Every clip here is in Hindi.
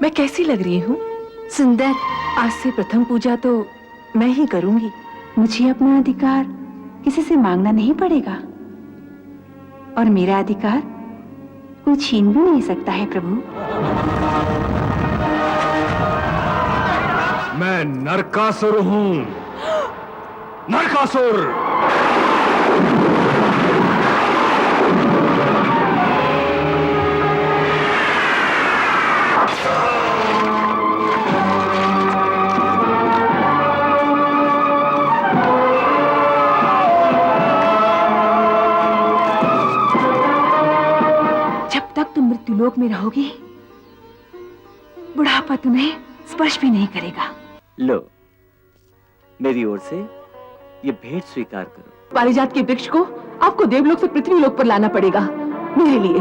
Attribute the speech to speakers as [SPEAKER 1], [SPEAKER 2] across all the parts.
[SPEAKER 1] मैं कैसी लग रही हूँ?
[SPEAKER 2] सुंदर।
[SPEAKER 1] आज से प्रथम पूजा तो मैं ही करूंगी।
[SPEAKER 2] मुझे अपना अधिकार किसी से मांगना नहीं पड़ेगा और मेरा अधिकार कोई छीन भी नहीं सकता है प्रभु।
[SPEAKER 3] मैं नरकासुर हूं। नरकासुर।
[SPEAKER 2] जब तक तुम मृत्युलोक में रहोगी, बुढ़ापा तुम्हें स्पर्श भी नहीं करेगा।
[SPEAKER 4] लो, मेरी ओर से ये भेंट स्वीकार करो।
[SPEAKER 1] पारिजात के वृक्ष को आपको देवलोक से पृथ्वीलोक पर लाना पड़ेगा मेरे लिए।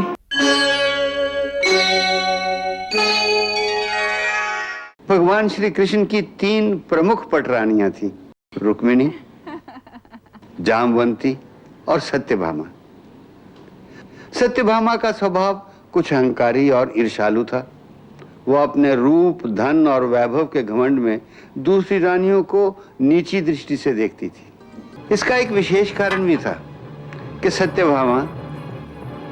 [SPEAKER 5] भगवान श्री कृष्ण की 3 प्रमुख पटरानियां थीं, रुक्मिणी, जामवंती और सत्यभामा। सत्यभामा का स्वभाव कुछ अहंकारी और ईर्ष्यालु था। वो अपने रूप, धन और वैभव के घमंड में दूसरी रानियों को नीची दृष्टि से देखती थी। इसका एक विशेष कारण भी था कि सत्यभामा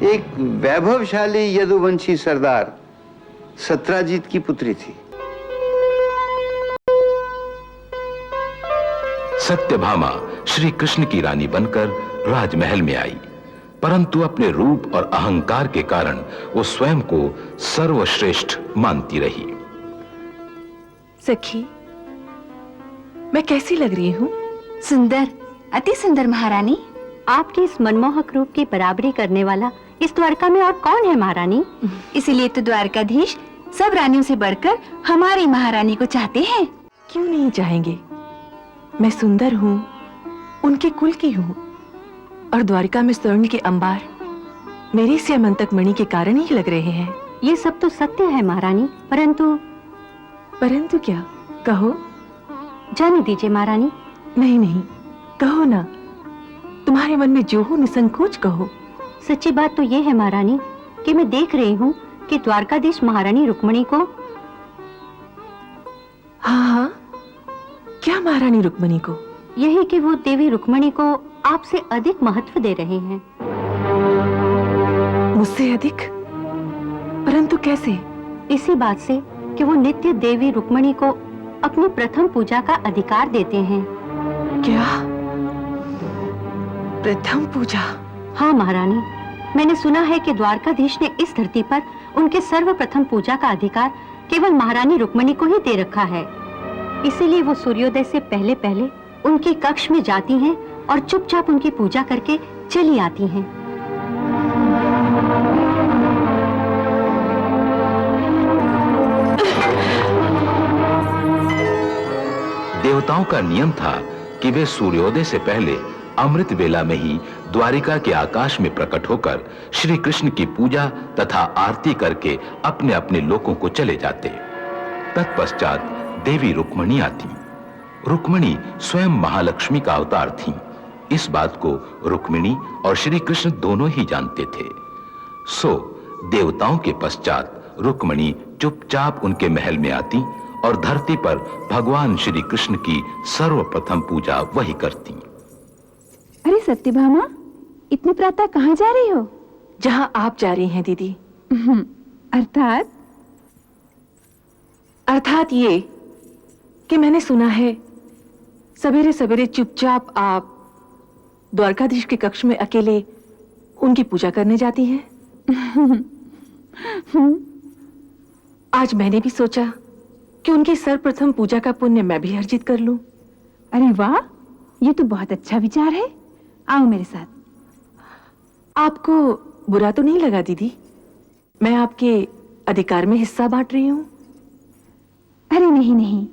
[SPEAKER 5] एक वैभवशाली यदुवंशी सरदार सत्राजीत की पुत्री थी।
[SPEAKER 6] सत्यभामा श्री कृष्ण की रानी बनकर राजमहल में आई, परंतु अपने रूप और अहंकार के कारण वो स्वयं को सर्वश्रेष्ठ मानती रही।
[SPEAKER 1] सखी, मैं कैसी लग रही हूँ?
[SPEAKER 2] सुंदर, अति सुंदर महारानी।
[SPEAKER 7] आपके इस मनमोहक रूप की बराबरी करने वाला इस द्वारका में और कौन है महारानी?
[SPEAKER 2] इसीलिए तो द्वारकाधीश सब रानियों से बढ़कर हमारी महारानी को चाहते हैं।
[SPEAKER 1] क्यों नहीं चाहेंगे? मैं सुंदर हूँ, उनके कुल की हूँ, और द्वारिका में स्वर्ण के अंबार मेरी स्यमंतक मणि के कारण ही लग रहे हैं।
[SPEAKER 7] ये सब तो सत्य है महारानी,
[SPEAKER 1] परंतु क्या? कहो।
[SPEAKER 7] जाने दीजिए महारानी।
[SPEAKER 1] नहीं नहीं, कहो ना, तुम्हारे मन में जो हो निसंकोच कहो।
[SPEAKER 7] सच्ची बात तो ये है महारानी कि मैं देख रही हूँ कि द्वारकाधीश महारानी रुक्मिणी को।
[SPEAKER 1] हाँ, क्या महारानी रुक्मिणी को?
[SPEAKER 7] यही कि वो देवी रुक्मिणी को आपसे अधिक महत्व दे रहे हैं।
[SPEAKER 1] मुझसे अधिक? परंतु कैसे?
[SPEAKER 7] इसी बात से कि वो नित्य देवी रुक्मिणी को अपनी प्रथम पूजा का अधिकार देते हैं।
[SPEAKER 1] क्या? प्रथम पूजा?
[SPEAKER 7] हाँ महारानी, मैंने सुना है कि द्वारकाधीश ने इस धरती पर उनके सर्वप्रथम पूजा का अधिकार केवल महारानी रुक्मिणी को ही दे रखा है। इसीलिए वो सूर्योदय से पहले पहले उनके कक्ष में जाती हैं और चुपचाप उनकी पूजा करके चली आती हैं।
[SPEAKER 6] देवताओं का नियम था कि वे सूर्योदय से पहले अमृत वेला में ही द्वारिका के आकाश में प्रकट होकर श्री कृष्ण की पूजा तथा आरती करके अपने अपने लोकों को चले जाते। तत्पश्चात देवी रुक्मिणी आती। रुक्मिणी स्वयं महालक्ष्मी का अवतार थीं। इस बात को रुक्मिणी और श्री कृष्ण दोनों ही जानते थे। सो देवताओं के पश्चात रुक्मिणी चुपचाप उनके महल में आती और धरती पर भगवान श्री कृष्ण की सर्वप्रथम पूजा वही करती।
[SPEAKER 2] अरे सत्यभामा, इतनी प्रातः कहाँ जा रही हो?
[SPEAKER 1] जहाँ आप जा रही हैं दीदी।
[SPEAKER 2] अर्थात?
[SPEAKER 1] अर्थात ये कि मैंने सुना है सवेरे सवेरे चुपचाप आप द्वारकाधीश के कक्ष में अकेले उनकी पूजा करने जाती हैं। आज मैंने भी सोचा कि उनकी सर्वप्रथम पूजा का पुण्य मैं भी अर्जित कर लूं।
[SPEAKER 2] अरे वाह, ये तो बहुत अच्छा विचार है। आओ मेरे साथ।
[SPEAKER 1] आपको बुरा तो नहीं लगा दीदी? मैं आपके अधिकार में हिस्सा बांट रही हूं।
[SPEAKER 2] अरे नहीं नहीं,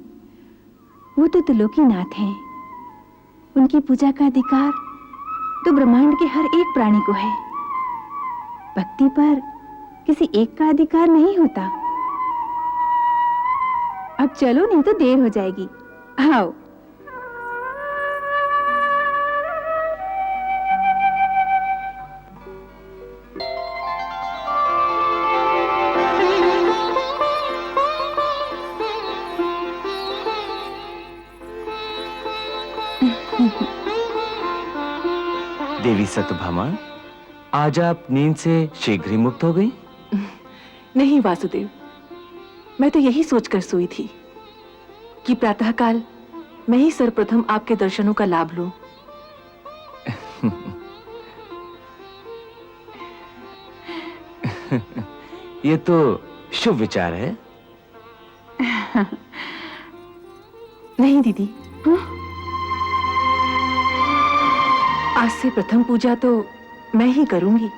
[SPEAKER 2] वो तो त्रिलोकीनाथ हैं। उनकी पूजा का अधिकार तो ब्रह्मांड के हर एक प्राणी को है। भक्ति पर किसी एक का अधिकार नहीं होता। अब चलो, नहीं तो देर हो जाएगी। आओ।
[SPEAKER 4] देवी सत्यभामा, आज आप नींद से शीघ्र ही मुक्त हो गई?
[SPEAKER 1] नहीं वासुदेव, मैं तो यही सोचकर सोई थी कि प्रातःकाल मैं ही सर्वप्रथम आपके दर्शनों का लाभ लूं।
[SPEAKER 4] ये तो शुभ विचार है।
[SPEAKER 1] नहीं दीदी, आज से प्रथम पूजा तो मैं ही करूंगी।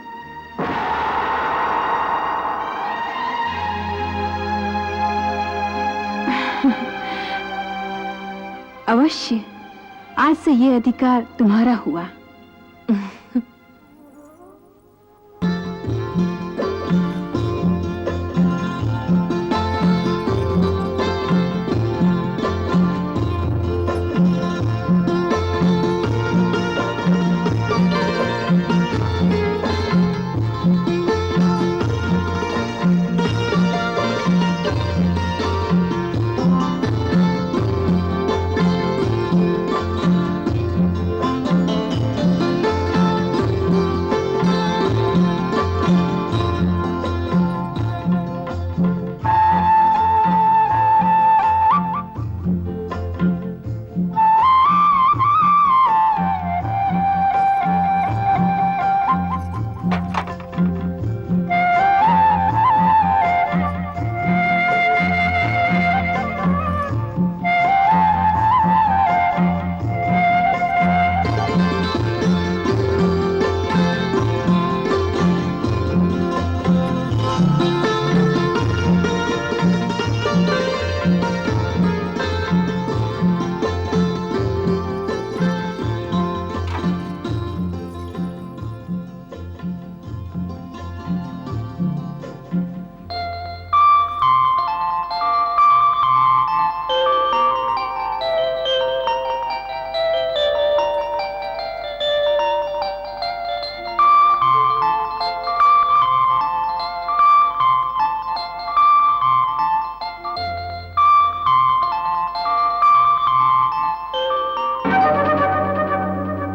[SPEAKER 2] अवश्य, आज से ये अधिकार तुम्हारा हुआ।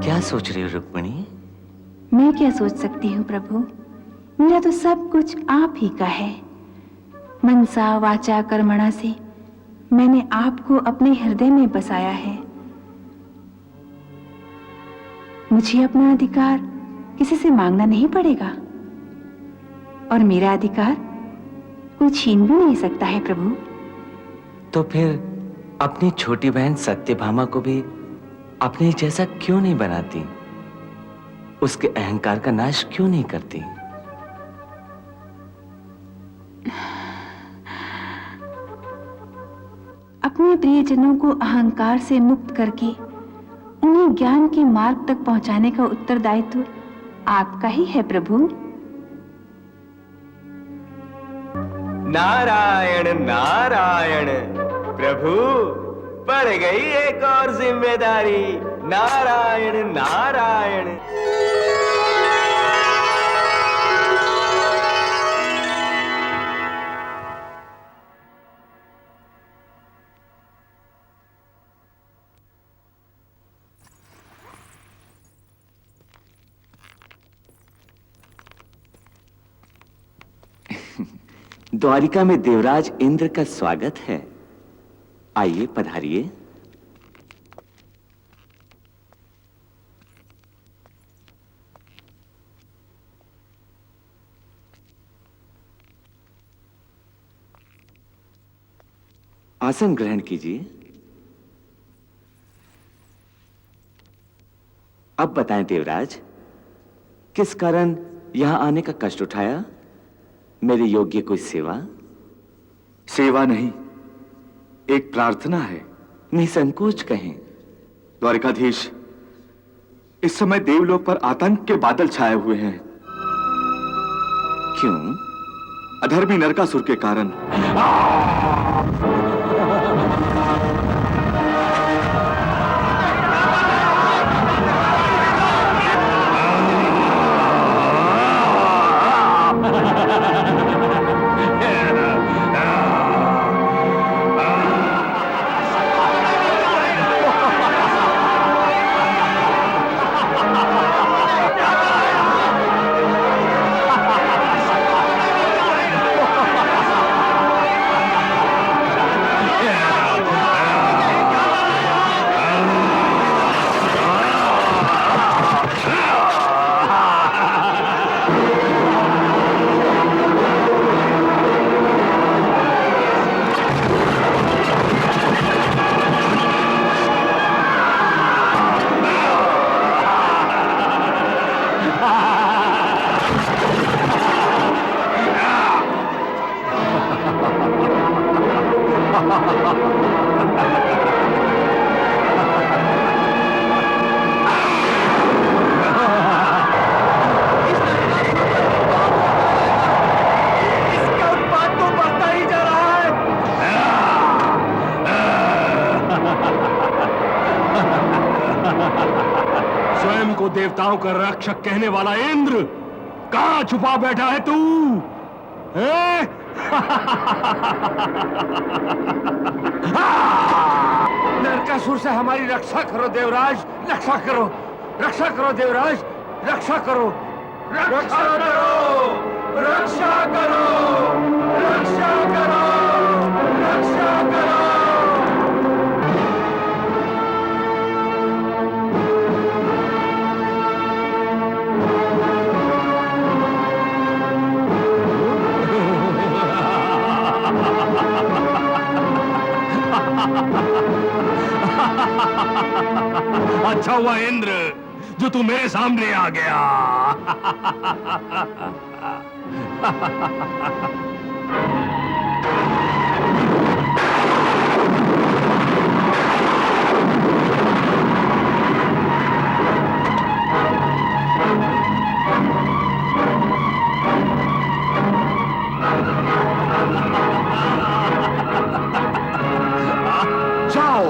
[SPEAKER 4] क्या सोच रही हो रुक्मिणी?
[SPEAKER 2] मैं क्या सोच सकती हूँ प्रभु, मेरा तो सब कुछ आप ही का है। मनसा वाचा कर्मणा से मैंने आपको अपने हृदय में बसाया है। मुझे अपना अधिकार किसी से मांगना नहीं पड़ेगा और मेरा अधिकार कोई छीन भी नहीं सकता है प्रभु।
[SPEAKER 4] तो फिर अपनी छोटी बहन सत्यभामा को भी अपने जैसा क्यों नहीं बनाती? उसके अहंकार का नाश क्यों नहीं करती?
[SPEAKER 2] अपने प्रियजनों को अहंकार से मुक्त करके उन्हें ज्ञान के मार्ग तक पहुंचाने का उत्तरदायित्व आपका ही है प्रभु।
[SPEAKER 4] नारायण नारायण, प्रभु बढ़ गई एक और जिम्मेदारी। नारायण नारायण। द्वारिका में देवराज इंद्र का स्वागत है। आइए पधारिए। आसन ग्रहण कीजिए। अब बताएं देवराज, किस कारण यहां आने का कष्ट उठाया? मेरे योग्य कोई सेवा?
[SPEAKER 3] सेवा नहीं, एक प्रार्थना है।
[SPEAKER 4] निसंकोच कहें।
[SPEAKER 3] द्वारिकाधीश, इस समय देवलोक पर आतंक के बादल छाए हुए हैं।
[SPEAKER 4] क्यों?
[SPEAKER 3] अधर्मी नरकासुर के कारण। इसका उत्पाद तो बढ़ता ही जा रहा है। स्वयं को देवताओं का रक्षक कहने वाला इंद्र, कहां छुपा बैठा है तू? हैं? नरकासुर से हमारी रक्षा करो देवराज, रक्षा करो, रक्षा करो देवराज, रक्षा करो, रक्षा करो, रक्षा करो, रक्षा करो, रक्षा करो। अच्छा हुआ इंद्र जो तू मेरे सामने आ गया। जाओ।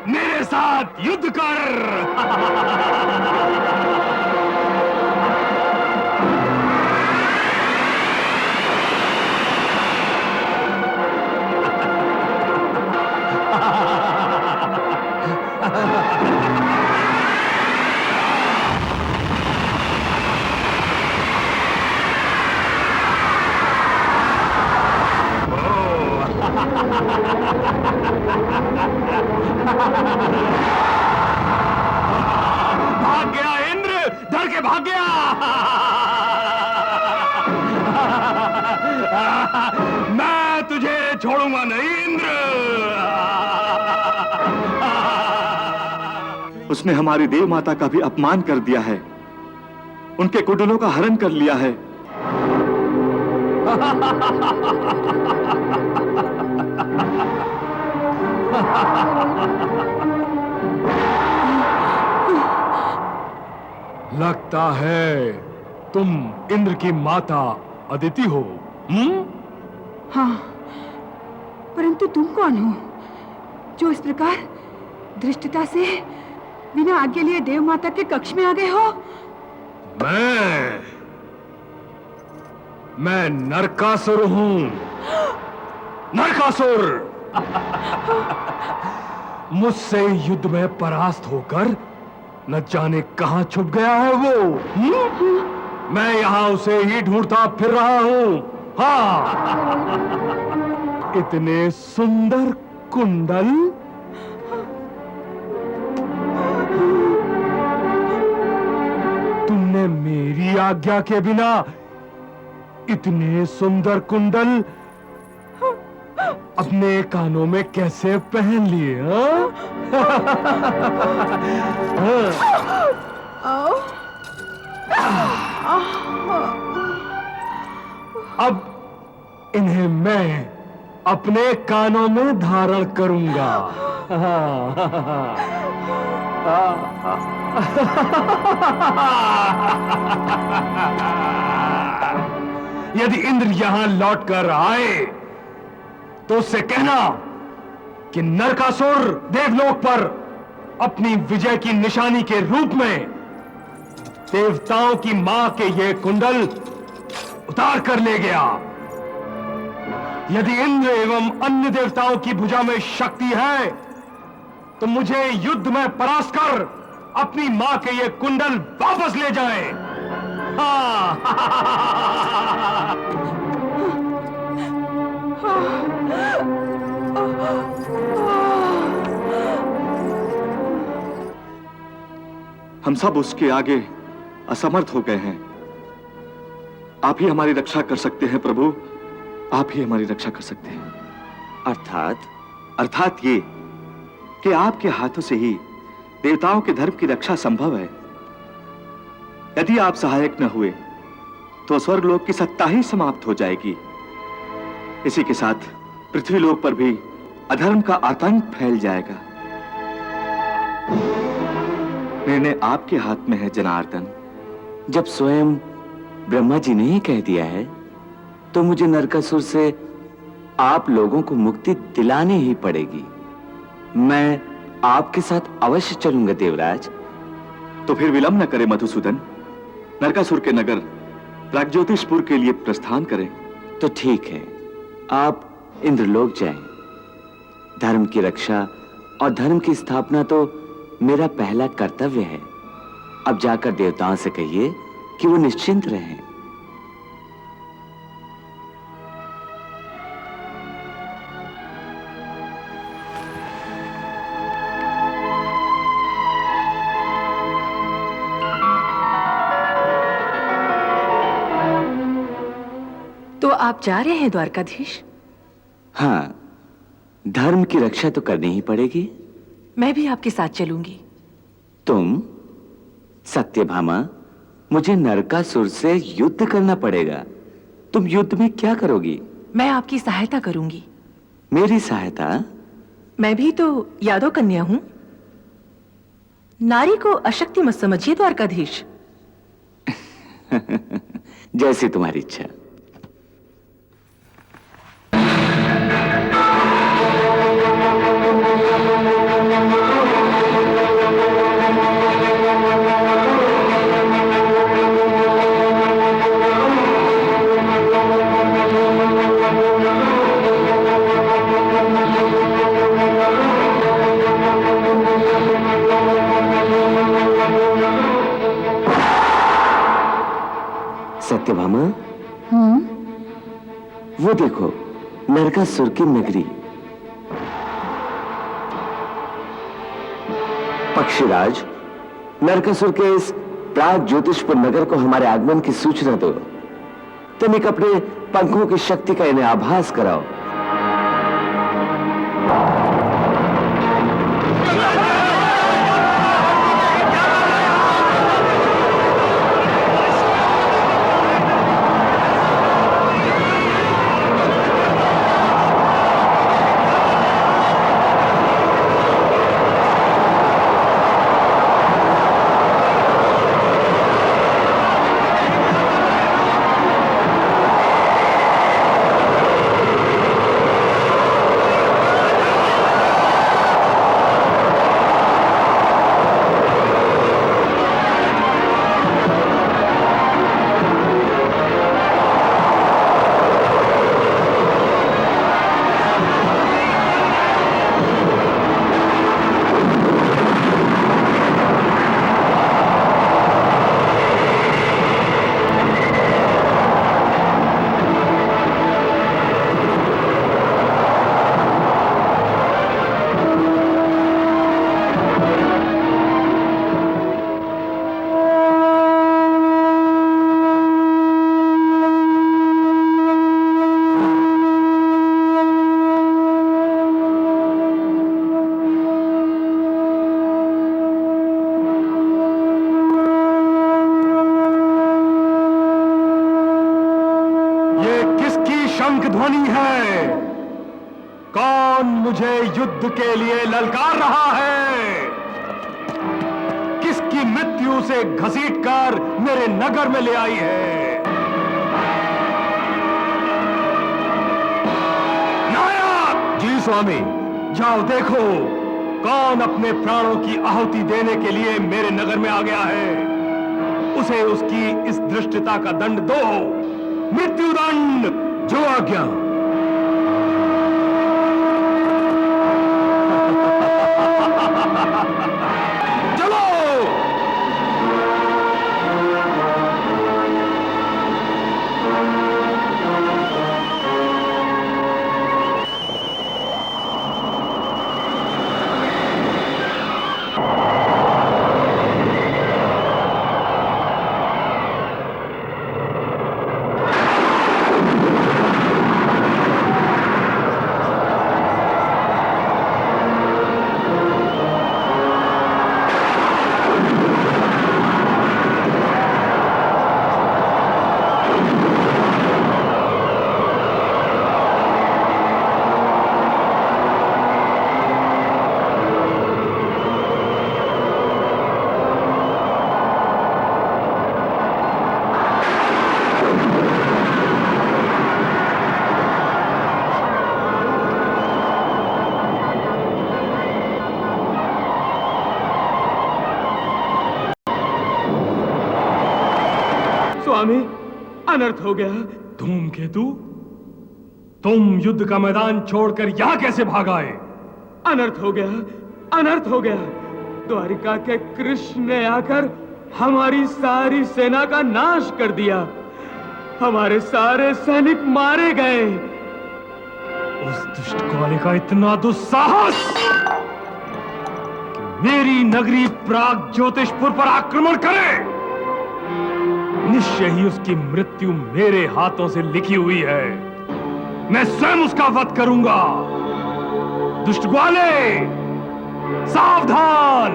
[SPEAKER 3] मेरे साथ युद्ध कर। भाग गया इंद्र, डर के भाग गया। मैं तुझे छोड़ूंगा नहीं इंद्र। उसने हमारी देव माता का भी अपमान कर दिया है, उनके कुंडलों का हरण कर लिया है। लगता है तुम इंद्र की माता अदिति हो।
[SPEAKER 2] हाँ, परंतु तुम कौन हो जो इस प्रकार धृष्टता से बिना आज्ञा लिए देव माता के कक्ष में आ गए हो?
[SPEAKER 3] मैं नरकासुर हूं। नरकासुर। मुझसे युद्ध में परास्त होकर न जाने कहां छुप गया है वो। मैं यहां उसे ही ढूंढता फिर रहा हूं। हाँ, इतने सुंदर कुंडल। तुमने मेरी आज्ञा के बिना इतने सुंदर कुंडल अपने कानों में कैसे पहन लिए? अब इन्हें मैं अपने कानों में धारण करूंगा। यदि इंद्र यहां लौटकर आए तो उससे कहना कि नरकासुर देवलोक पर अपनी विजय की निशानी के रूप में देवताओं की मां के ये कुंडल उतार कर ले गया। यदि इंद्र एवं अन्य देवताओं की भुजा में शक्ति है तो मुझे युद्ध में परास्त कर अपनी मां के ये कुंडल वापस ले जाएं। हाँ।
[SPEAKER 8] हम सब उसके आगे असमर्थ हो गए हैं। आप ही हमारी रक्षा कर सकते हैं प्रभु, आप ही हमारी रक्षा कर सकते हैं। अर्थात ये कि आपके हाथों से ही देवताओं के धर्म की रक्षा संभव है। यदि आप सहायक न हुए तो स्वर्गलोक की सत्ता ही समाप्त हो जाएगी। इसी के साथ पृथ्वीलोक पर भी अधर्म का आतंक फैल जाएगा। निर्णय आपके हाथ में है जनार्दन।
[SPEAKER 4] जब स्वयं ब्रह्मा जी ने ही कह दिया है तो मुझे नरकासुर से आप लोगों को मुक्ति दिलानी ही पड़ेगी। मैं आपके साथ अवश्य चलूंगा देवराज।
[SPEAKER 8] तो फिर विलंब न करें मधुसूदन, नरकासुर के नगर प्राग्ज्योतिषपुर के लिए प्रस्थान करें।
[SPEAKER 4] तो ठीक है, आप इंद्रलोक जाएं। धर्म की रक्षा और धर्म की स्थापना तो मेरा पहला कर्तव्य है। अब जाकर देवताओं से कहिए कि वो निश्चिंत रहें।
[SPEAKER 1] तो आप जा रहे हैं द्वारकाधीश?
[SPEAKER 4] हाँ, धर्म की रक्षा तो करनी ही पड़ेगी।
[SPEAKER 1] मैं भी आपके साथ चलूंगी।
[SPEAKER 4] तुम? सत्यभामा, मुझे नरकासुर से युद्ध करना पड़ेगा। तुम युद्ध में क्या करोगी?
[SPEAKER 1] मैं आपकी सहायता करूंगी।
[SPEAKER 4] मेरी सहायता?
[SPEAKER 1] मैं भी तो यादव कन्या हूं। नारी को अशक्ति मत समझिए द्वारकाधीश।
[SPEAKER 4] जैसी तुम्हारी इच्छा। सत्यभामा, वो देखो नरकासुर की नगरी। पक्षीराज, नरकासुर के इस प्राग्ज्योतिषपुर नगर को हमारे आगमन की सूचना दो। तुम एक अपने पंखों की शक्ति का इन्हें आभास कराओ।
[SPEAKER 3] शंख ध्वनि है। कौन मुझे युद्ध के लिए ललकार रहा है? किसकी मृत्यु से घसीटकर मेरे नगर में ले आई है? नायक! जी स्वामी। जाओ देखो कौन अपने प्राणों की आहुति देने के लिए मेरे नगर में आ गया है। उसे उसकी इस धृष्टता का दंड दो, मृत्युदंड। जो आज्ञा। चलो। में अनर्थ हो गया। धूमकेतु, तुम युद्ध का मैदान छोड़कर यहां कैसे भाग आए? अनर्थ हो गया, अनर्थ हो गया। द्वारिका के कृष्ण ने आकर हमारी सारी सेना का नाश कर दिया। हमारे सारे सैनिक मारे गए। उस दुष्ट ग्वाले का इतना दुस्साहस कि मेरी नगरी प्राग ज्योतिषपुर पर आक्रमण करे। निश्चय ही उसकी मृत्यु मेरे हाथों से लिखी हुई है। मैं स्वयं उसका वध करूंगा। दुष्ट ग्वाले, सावधान,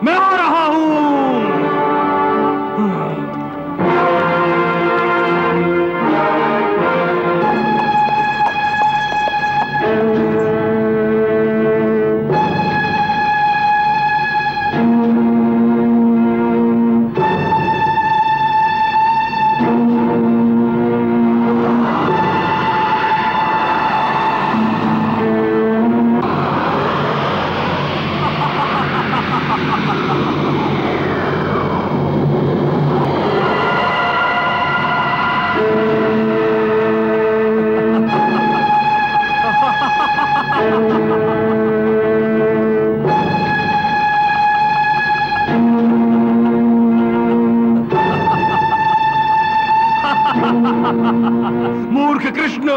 [SPEAKER 3] मैं आ रहा हूं। मूर्ख कृष्ण,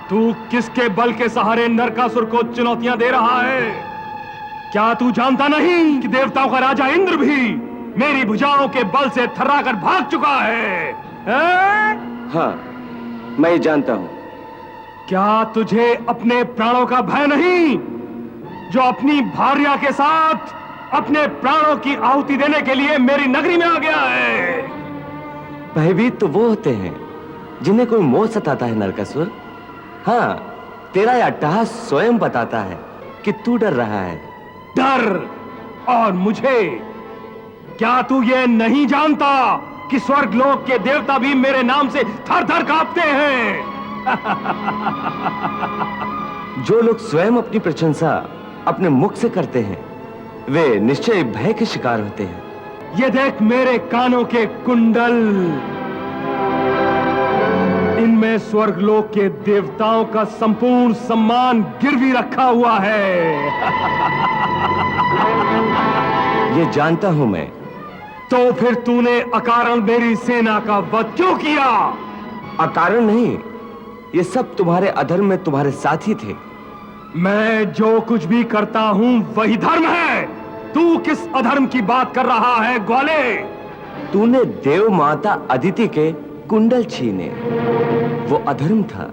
[SPEAKER 3] तू किसके बल के सहारे नरकासुर को चुनौतियां दे रहा है? क्या तू जानता नहीं कि देवताओं का राजा इंद्र भी मेरी भुजाओं के बल से थर्राकर भाग चुका है?
[SPEAKER 4] हाँ, मैं ये जानता हूं।
[SPEAKER 3] क्या तुझे अपने प्राणों का भय नहीं, जो अपनी भार्या के साथ अपने प्राणों की आहुति देने के लिए मेरी नगरी में आ गया है?
[SPEAKER 4] भयभीत तो वो होते हैं जिन्हें कोई मोह सताता है नरकासुर। हाँ, तेरा यह अट्टहास स्वयं बताता है कि तू डर रहा है।
[SPEAKER 3] डर? और मुझे? क्या तू ये नहीं जानता कि स्वर्ग लोक के देवता भी मेरे नाम से थर थर कांपते हैं?
[SPEAKER 4] जो लोग स्वयं अपनी प्रशंसा अपने मुख से करते हैं, वे निश्चय भय के शिकार होते हैं।
[SPEAKER 3] ये देख मेरे कानों के कुंडल, इनमें स्वर्गलोक के देवताओं का संपूर्ण सम्मान गिरवी रखा हुआ है।
[SPEAKER 4] ये जानता हूं मैं।
[SPEAKER 3] तो फिर तूने अकारण मेरी सेना का वध क्यों किया?
[SPEAKER 4] अकारण नहीं, ये सब तुम्हारे अधर्म में तुम्हारे साथी थे।
[SPEAKER 3] मैं जो कुछ भी करता हूं वही धर्म है। तू किस अधर्म की बात कर रहा है ग्वाले?
[SPEAKER 4] तूने देव माता अदिति के कुंडल छीने, वो अधर्म था।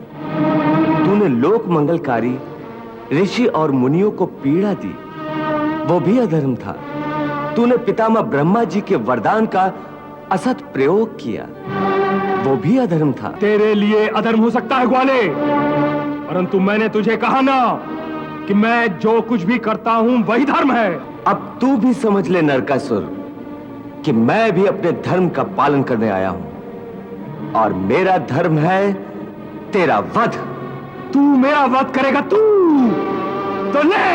[SPEAKER 4] तूने लोक मंगलकारी ऋषि और मुनियों को पीड़ा दी, वो भी अधर्म था। तूने पितामह ब्रह्मा जी के वरदान का असत प्रयोग किया, वो भी अधर्म था।
[SPEAKER 3] तेरे लिए अधर्म हो सकता है ग्वाले, परंतु मैंने तुझे कहा ना कि मैं जो कुछ भी करता हूं वही धर्म है।
[SPEAKER 4] अब तू भी समझ ले नरकासुर कि मैं भी अपने धर्म का पालन करने आया हूं, और मेरा धर्म है तेरा वध।
[SPEAKER 3] तू मेरा वध करेगा? तू तो ले।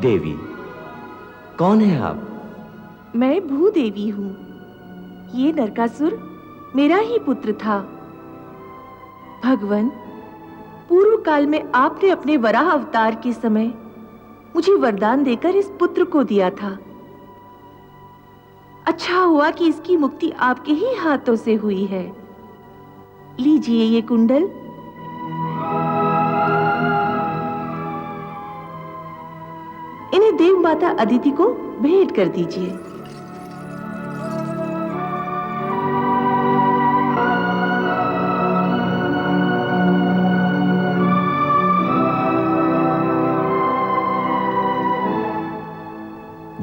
[SPEAKER 4] देवी, कौन है आप?
[SPEAKER 1] मैं भूदेवी हूँ। ये नरकासुर मेरा ही पुत्र था। भगवान, पूर्व काल में आपने अपने वराह अवतार के समय मुझे वरदान देकर इस पुत्र को दिया था। अच्छा हुआ कि इसकी मुक्ति आपके ही हाथों से हुई है। लीजिए ये कुंडल। इन्हें देव माता अदिति को भेंट कर दीजिए।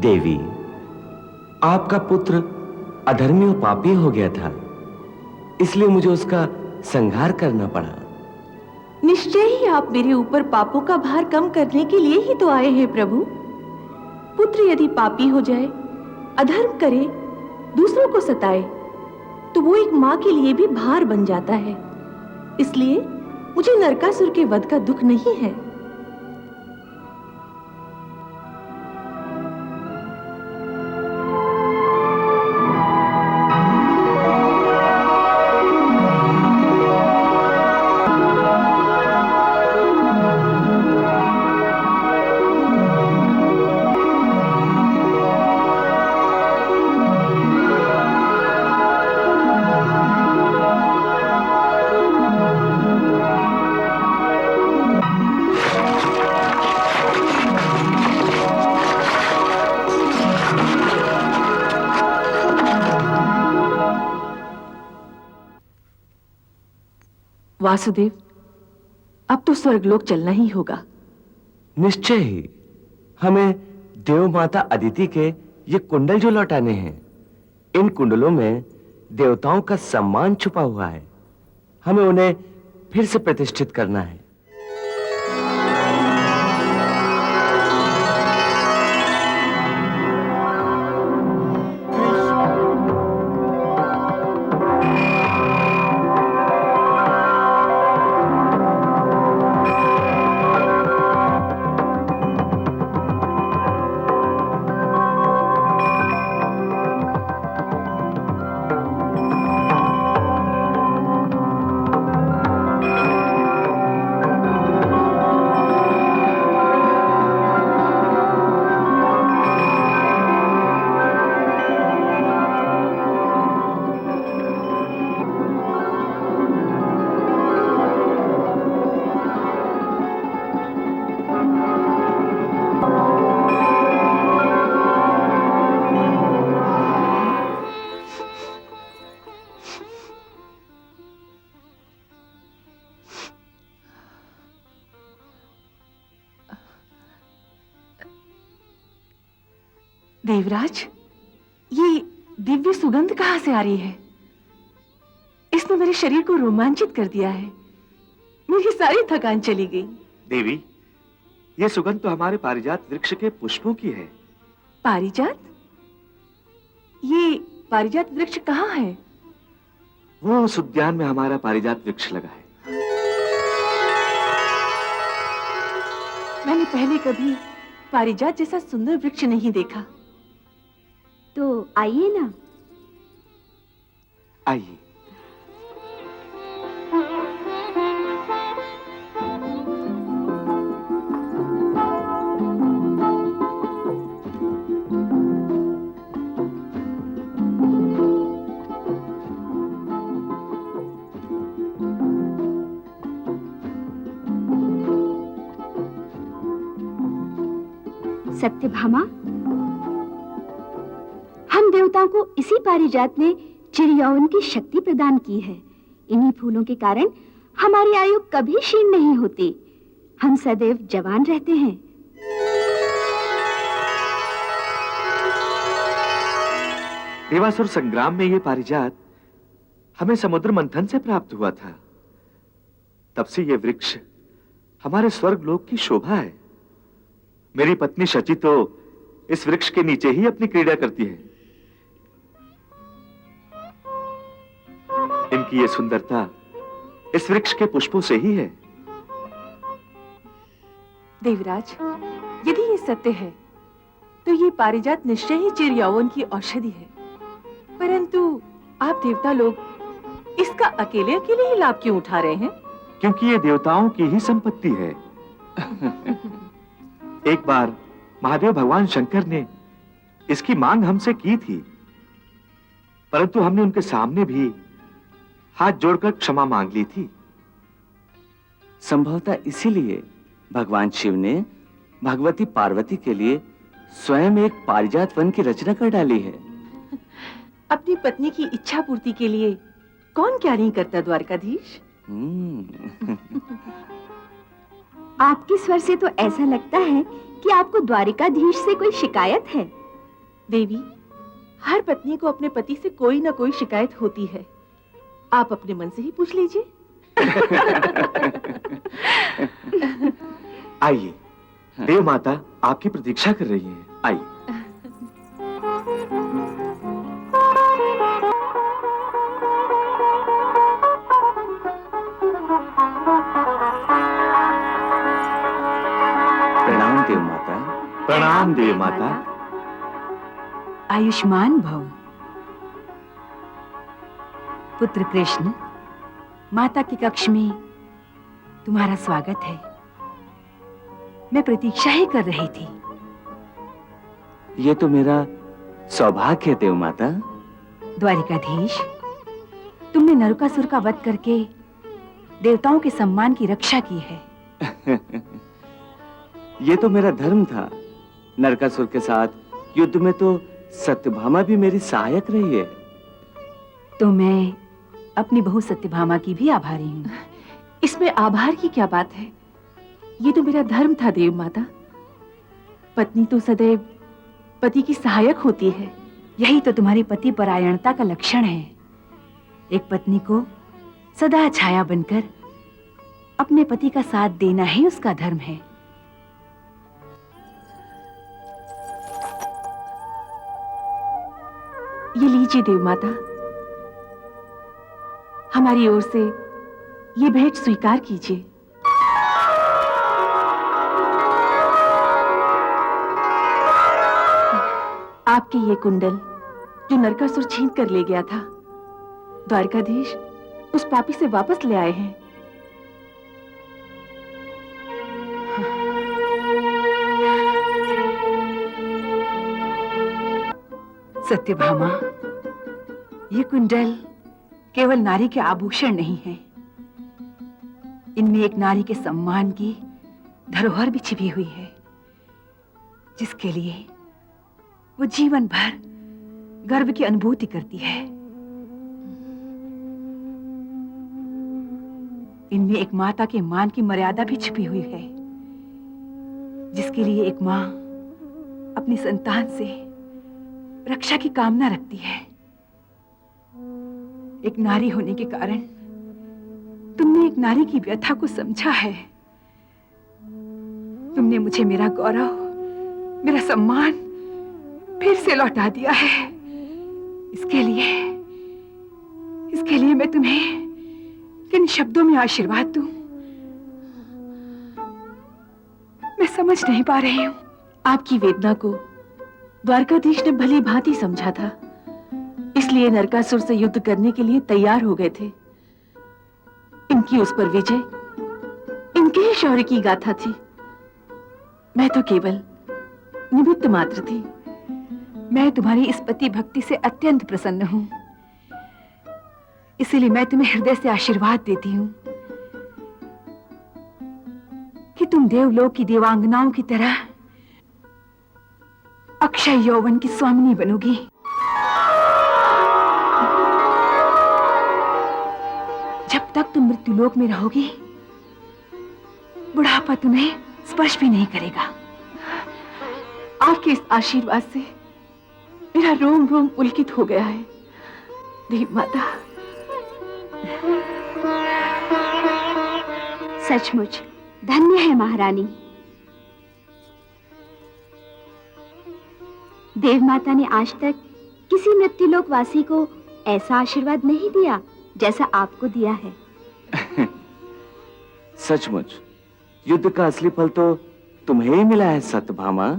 [SPEAKER 4] देवी, आपका पुत्र अधर्मी और पापी हो गया था, इसलिए मुझे उसका संहार करना पड़ा।
[SPEAKER 1] निश्चय ही आप मेरे ऊपर पापों का भार कम करने के लिए ही तो आए हैं प्रभु। पुत्र यदि पापी हो जाए, अधर्म करे, दूसरों को सताए, तो वो एक माँ के लिए भी भार बन जाता है। इसलिए मुझे नरकासुर के वध का दुख नहीं है। वासुदेव, अब तो स्वर्गलोक चलना ही होगा।
[SPEAKER 4] निश्चय ही। हमें देव माता अदिति के ये कुंडल जो लौटाने हैं, इन कुंडलों में देवताओं का सम्मान छुपा हुआ है। हमें उन्हें फिर से प्रतिष्ठित करना है।
[SPEAKER 1] देवराज, ये दिव्य सुगंध कहाँ से आ रही है? इसने मेरे शरीर को रोमांचित कर दिया है। मेरी सारी थकान चली गई।
[SPEAKER 8] देवी, ये सुगंध तो हमारे पारिजात वृक्ष के पुष्पों की है।
[SPEAKER 1] पारिजात? ये पारिजात वृक्ष कहाँ है?
[SPEAKER 8] वो उस उद्यान में हमारा पारिजात वृक्ष लगा है।
[SPEAKER 1] मैंने पहले कभी पारिजात जैसा सुंदर वृक्ष नहीं देखा।
[SPEAKER 2] तो आइए ना।
[SPEAKER 8] आइए।
[SPEAKER 2] सत्यभामा, हम देवताओं को इसी पारिजात ने चिरयौवन की शक्ति प्रदान की है। इन्हीं फूलों के कारण हमारी आयु कभी क्षीण नहीं होती। हम सदैव जवान रहते हैं।
[SPEAKER 8] देवासुर संग्राम में ये पारिजात हमें समुद्र मंथन से प्राप्त हुआ था। तब से ये वृक्ष हमारे स्वर्गलोक की शोभा है। मेरी पत्नी शची तो इस वृक्ष के नीचे ही अपनी क्रीड़ा करती है। इनकी ये सुंदरता इस वृक्ष के पुष्पों से ही है।
[SPEAKER 1] देवराज, यदि ये सत्य है तो ये पारिजात निश्चय ही चिर यौवन की औषधि है, परंतु आप देवता लोग इसका अकेले अकेले ही लाभ क्यों उठा रहे हैं?
[SPEAKER 8] क्योंकि ये देवताओं की ही संपत्ति है। एक बार महादेव भगवान शंकर ने इसकी मांग हमसे की थी, परंतु हमने उनके सामने भी हाथ जोड़कर क्षमा मांग ली थी।
[SPEAKER 4] संभवतः इसीलिए भगवान शिव ने भगवती पार्वती के लिए स्वयं एक पारिजात वन की रचना कर डाली है।
[SPEAKER 1] अपनी पत्नी की इच्छा पूर्ति के लिए कौन क्या नहीं करता द्वारकाधीश?
[SPEAKER 2] आपके स्वर से तो ऐसा लगता है कि आपको द्वारिकाधीश से कोई शिकायत है।
[SPEAKER 1] देवी, हर पत्नी को अपने पति से कोई ना कोई शिकायत होती है। आप अपने मन से ही पूछ लीजिए।
[SPEAKER 8] आइए, देव माता आपकी प्रतीक्षा कर रही हैं। आइए।
[SPEAKER 4] प्रणाम देव माता।
[SPEAKER 8] प्रणाम देव माता।
[SPEAKER 2] आयुष्मान भव। पुत्र कृष्ण, माता के कक्ष में तुम्हारा स्वागत है। मैं प्रतीक्षा ही कर रही थी।
[SPEAKER 4] ये तो मेरा सौभाग्य है देव माता।
[SPEAKER 2] द्वारिकाधीश, तुमने नरकासुर का वध करके देवताओं के सम्मान की रक्षा की है।
[SPEAKER 4] ये तो मेरा धर्म था। नरकासुर के साथ युद्ध में तो सत्यभामा भी मेरी सहायक रही है।
[SPEAKER 2] तो मैं अपनी बहू सत्यभामा की भी आभारी हूँ।
[SPEAKER 1] इसमें आभार की क्या बात है? ये तो मेरा धर्म था देव माता। पत्नी तो सदैव पति की सहायक होती है।
[SPEAKER 2] यही तो तुम्हारी पति परायणता का लक्षण है। एक पत्नी को सदा छाया बनकर अपने पति का साथ देना ही उसका धर्म है।
[SPEAKER 1] ये लीजिए देव माता, हमारी ओर से ये भेंट स्वीकार कीजिए। आपके ये कुंडल जो नरकासुर छीन कर ले गया था, द्वारकाधीश उस पापी से वापस ले आए हैं।
[SPEAKER 2] सत्यभामा, ये कुंडल केवल नारी के आभूषण नहीं है। इनमें एक नारी के सम्मान की धरोहर भी छिपी हुई है, जिसके लिए वो जीवन भर गर्व की अनुभूति करती है। इनमें एक माता के मान की मर्यादा भी छिपी हुई है, जिसके लिए एक मां अपनी संतान से रक्षा की कामना रखती है। एक नारी होने के कारण तुमने एक नारी की व्यथा को समझा है। तुमने मुझे मेरा गौरव, मेरा सम्मान फिर से लौटा दिया है। इसके लिए मैं तुम्हें किन शब्दों में आशीर्वाद दूं, मैं समझ नहीं पा रही हूं।
[SPEAKER 1] आपकी वेदना को द्वारकाधीश ने भली भांति समझा था, इसलिए नरकासुर से युद्ध करने के लिए तैयार हो गए थे। इनकी उस पर विजय इनके ही शौर्य की गाथा थी। मैं तो केवल निमित्त मात्र थी।
[SPEAKER 2] मैं तुम्हारी इस पति भक्ति से अत्यंत प्रसन्न हूं, इसीलिए मैं तुम्हें हृदय से आशीर्वाद देती हूं कि तुम देवलोक की देवांगनाओं की तरह अक्षय यौवन की स्वामिनी बनोगी। जब तक तुम मृत्युलोक में रहोगी, बुढ़ापा तुम्हें स्पर्श भी नहीं करेगा।
[SPEAKER 1] आपके इस आशीर्वाद से मेरा रोम रोम पुलकित हो गया है देव माता।
[SPEAKER 2] सचमुच धन्य है महारानी। देव माता ने आज तक किसी मृत्युलोक वासी को ऐसा आशीर्वाद नहीं दिया जैसा आपको दिया है।
[SPEAKER 4] सचमुच युद्ध का असली फल तो तुम्हें ही मिला है सत्यभामा।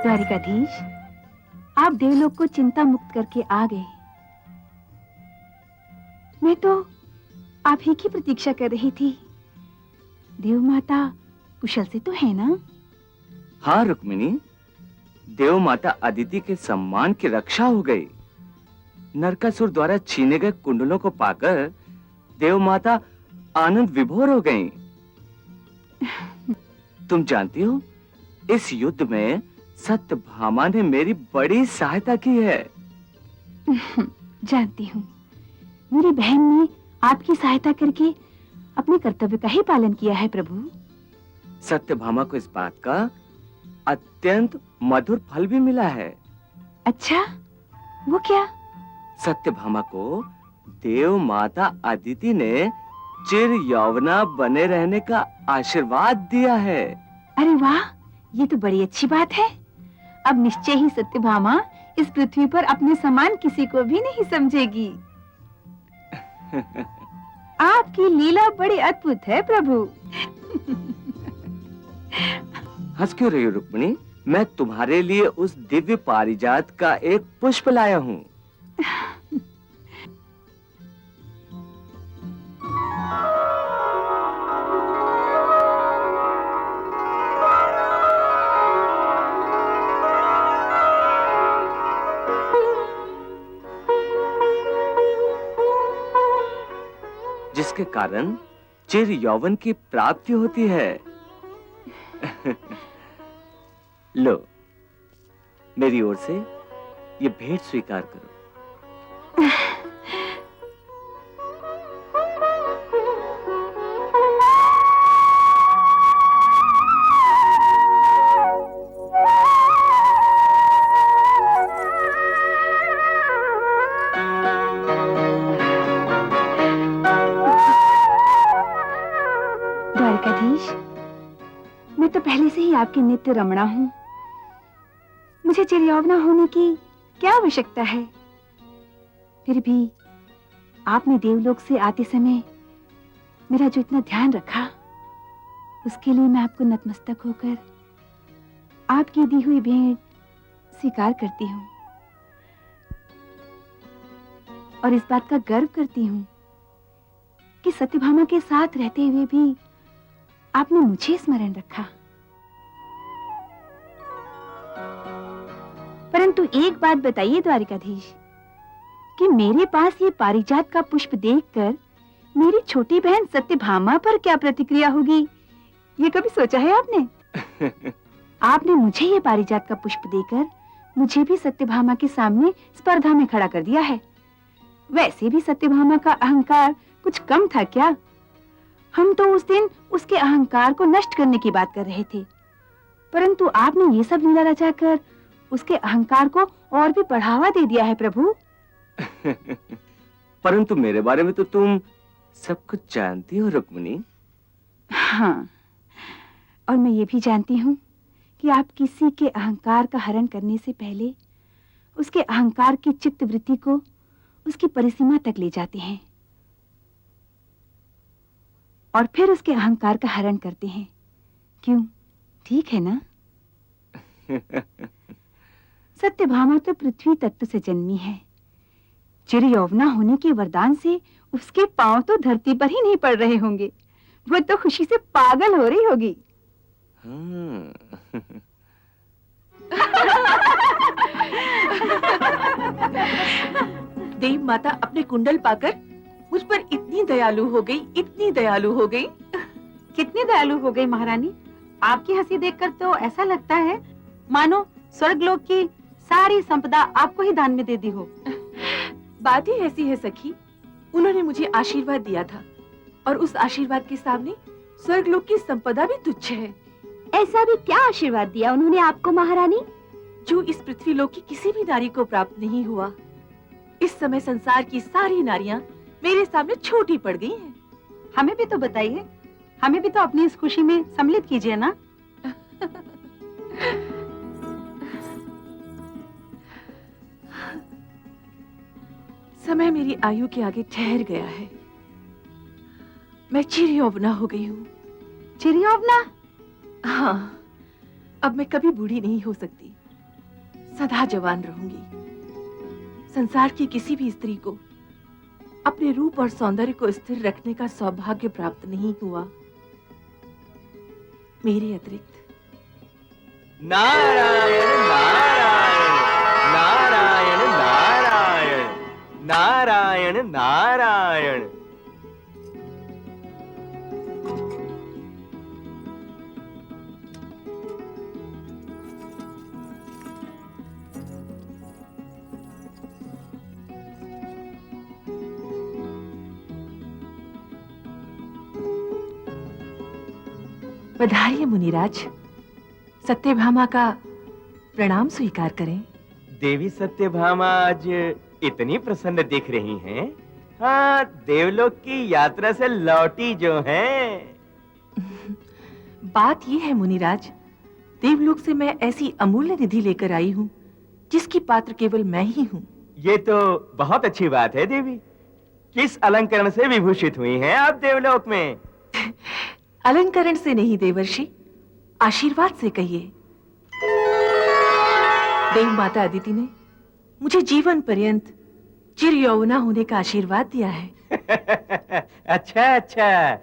[SPEAKER 2] द्वारिकाधीश, आप देवलोक को चिंता मुक्त करके आ गए। मैं तो आप ही की प्रतीक्षा कर रही थी। देव माता कुशल से तो है ना?
[SPEAKER 4] हाँ रुक्मिणी, देव माता अदिति के सम्मान की रक्षा हो गई। नरकासुर द्वारा छीने गए कुंडलों को पाकर देव माता आनंद विभोर हो गईं। तुम जानती हो, इस युद्ध में सत्यभामा ने मेरी बड़ी सहायता की है।
[SPEAKER 2] जानती हूँ, मेरी बहन ने आपकी सहायता करके अपने कर्तव्य का ही पालन किया है प्रभु।
[SPEAKER 4] सत्यभामा को इस बात का अत्यंत मधुर फल भी मिला है।
[SPEAKER 2] अच्छा, वो क्या?
[SPEAKER 4] सत्यभामा को देव माता अदिति ने चिर यौवना बने रहने का आशीर्वाद दिया है।
[SPEAKER 2] अरे वाह, ये तो बड़ी अच्छी बात है। अब निश्चय ही सत्यभामा इस पृथ्वी पर अपने समान किसी को भी नहीं समझेगी। आपकी लीला बड़ी अद्भुत है प्रभु।
[SPEAKER 4] हंस क्यों रही हो रुक्मिणी? मैं तुम्हारे लिए उस दिव्य पारिजात का एक पुष्प लाया हूँ। जिसके कारण चिर यौवन की प्राप्ति होती है। लो, मेरी ओर से ये भेंट स्वीकार करो।
[SPEAKER 2] द्वारिकाधीश, मैं तो पहले से ही आपकी नित्य रमणा हूँ। मुझे चिरयौवना होने की क्या आवश्यकता है? फिर भी आपने देवलोक से आते समय मेरा जो इतना ध्यान रखा, उसके लिए मैं आपको नतमस्तक होकर आपकी दी हुई भेंट स्वीकार करती हूँ और इस बात का गर्व करती हूँ कि सत्यभामा के साथ रहते हुए भी आपने मुझे स्मरण रखा। परंतु एक बात बताइए द्वारिकाधीश, कि मेरे पास ये पारिजात का पुष्प देखकर मेरी छोटी बहन सत्यभामा पर क्या प्रतिक्रिया होगी, ये कभी सोचा है आपने? आपने मुझे ये पारिजात का पुष्प देकर मुझे भी सत्यभामा के सामने स्पर्धा में खड़ा कर दिया है। वैसे भी सत्यभामा का अहंकार कुछ कम था क्या? हम तो उस दिन उसके अहंकार को नष्ट करने की बात कर रहे थे, परंतु आपने ये सब लीला रचाकर उसके अहंकार को और भी बढ़ावा दे दिया है प्रभु।
[SPEAKER 4] परंतु मेरे बारे में तो तुम सब कुछ जानती हो रुक्मिणी।
[SPEAKER 2] हाँ, और मैं ये भी जानती हूँ कि आप किसी के अहंकार का हरण करने से पहले उसके अहंकार की चित्त वृत्ति को उसकी परिसीमा तक ले जाते हैं और फिर उसके अहंकार का हरण करते हैं, क्यों, ठीक है ना? सत्यभामा तो पृथ्वी तत्व से जन्मी है। चिर यौवना होने के वरदान से उसके पांव तो धरती पर ही नहीं पड़ रहे होंगे। वो तो खुशी से पागल हो रही होगी।
[SPEAKER 1] देव माता अपने कुंडल पाकर मुझ पर इतनी दयालु हो गई, इतनी दयालु हो गई।
[SPEAKER 7] कितनी दयालु हो गई महारानी। आपकी हंसी देखकर तो ऐसा लगता है मानो स्वर्गलोक की सारी संपदा आपको ही दान में दे दी हो।
[SPEAKER 1] बात ही ऐसी है सखी, उन्होंने मुझे आशीर्वाद दिया था और उस आशीर्वाद के सामने स्वर्गलोक की संपदा भी तुच्छ है।
[SPEAKER 2] ऐसा भी क्या आशीर्वाद दिया उन्होंने आपको महारानी?
[SPEAKER 1] जो इस पृथ्वी लोक की किसी भी नारी को प्राप्त नहीं हुआ। इस समय संसार की सारी नारियां मेरे सामने छोटी पड़ गई हैं।
[SPEAKER 7] हमें भी तो बताइए, हमें भी तो अपनी इस खुशी में सम्मिलित कीजिए ना।
[SPEAKER 1] समय मेरी आयु के आगे ठहर गया है। मैं चिर यौवना हो गई हूँ।
[SPEAKER 7] चिर यौवना?
[SPEAKER 1] हाँ, अब मैं कभी बूढ़ी नहीं हो सकती, सदा जवान रहूंगी। संसार की किसी भी स्त्री को अपने रूप और सौंदर्य को स्थिर रखने का सौभाग्य प्राप्त नहीं हुआ मेरे अतिरिक्त।
[SPEAKER 4] नारायण नारायण नारायण नारायण नारायण नारायण।
[SPEAKER 1] बधाइए मुनिराज, सत्यभामा का प्रणाम स्वीकार करें।
[SPEAKER 9] देवी सत्यभामा आज इतनी प्रसन्न दिख रही हैं। हाँ, देवलोक की यात्रा से लौटी जो हैं।
[SPEAKER 1] बात यह है मुनिराज, देवलोक से मैं ऐसी अमूल्य निधि लेकर आई हूँ जिसकी पात्र केवल मैं ही हूँ।
[SPEAKER 9] ये तो बहुत अच्छी बात है देवी। किस अलंकरण से विभूषित हुई हैं आप देवलोक में?
[SPEAKER 1] अलंकरण से नहीं देवर्षि, आशीर्वाद से कहिए। देव माता अदिति ने मुझे जीवन पर्यंत चिर यौवना होने का आशीर्वाद दिया है।
[SPEAKER 9] अच्छा अच्छा,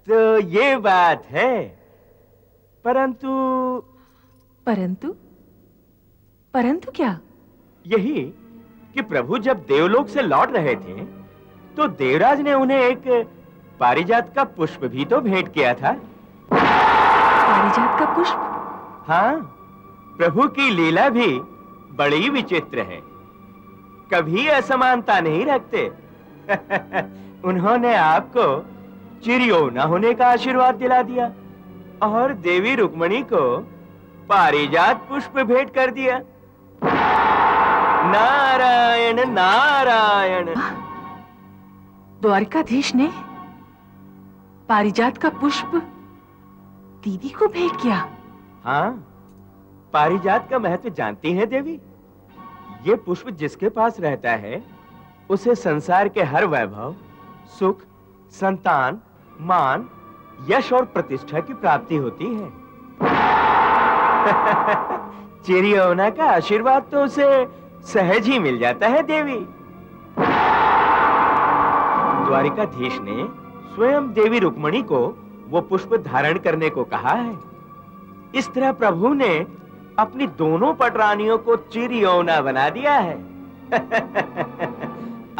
[SPEAKER 9] तो ये बात है। परंतु
[SPEAKER 1] परंतु क्या?
[SPEAKER 9] यही कि प्रभु जब देवलोक से लौट रहे थे तो देवराज ने उन्हें एक पारिजात का पुष्प भी तो भेंट किया था।
[SPEAKER 1] पारिजात का पुष्प?
[SPEAKER 9] हाँ, प्रभु की लीला भी बड़ी विचित्र है, कभी असमानता नहीं रखते। उन्होंने आपको चिर यौवना होने का आशीर्वाद दिला दिया और देवी रुक्मणी को पारिजात पुष्प भेंट कर दिया। नारायण नारायण।
[SPEAKER 1] द्वारिकाधीश ने पारिजात का पुष्प दीदी को भेंट किया?
[SPEAKER 9] हाँ, पारिजात का महत्व जानती हैं देवी? ये पुष्प जिसके पास रहता है उसे संसार के हर वैभव, सुख, संतान, मान, यश और प्रतिष्ठा की प्राप्ति होती है। चिर यौवना का आशीर्वाद तो उसे सहज ही मिल जाता है देवी। द्वारिकाधीश ने स्वयं देवी रुक्मणी को वो पुष्प धारण करने को कहा है। इस तरह प्रभु ने अपनी दोनों पटरानियों को चिर यौवना बना दिया है।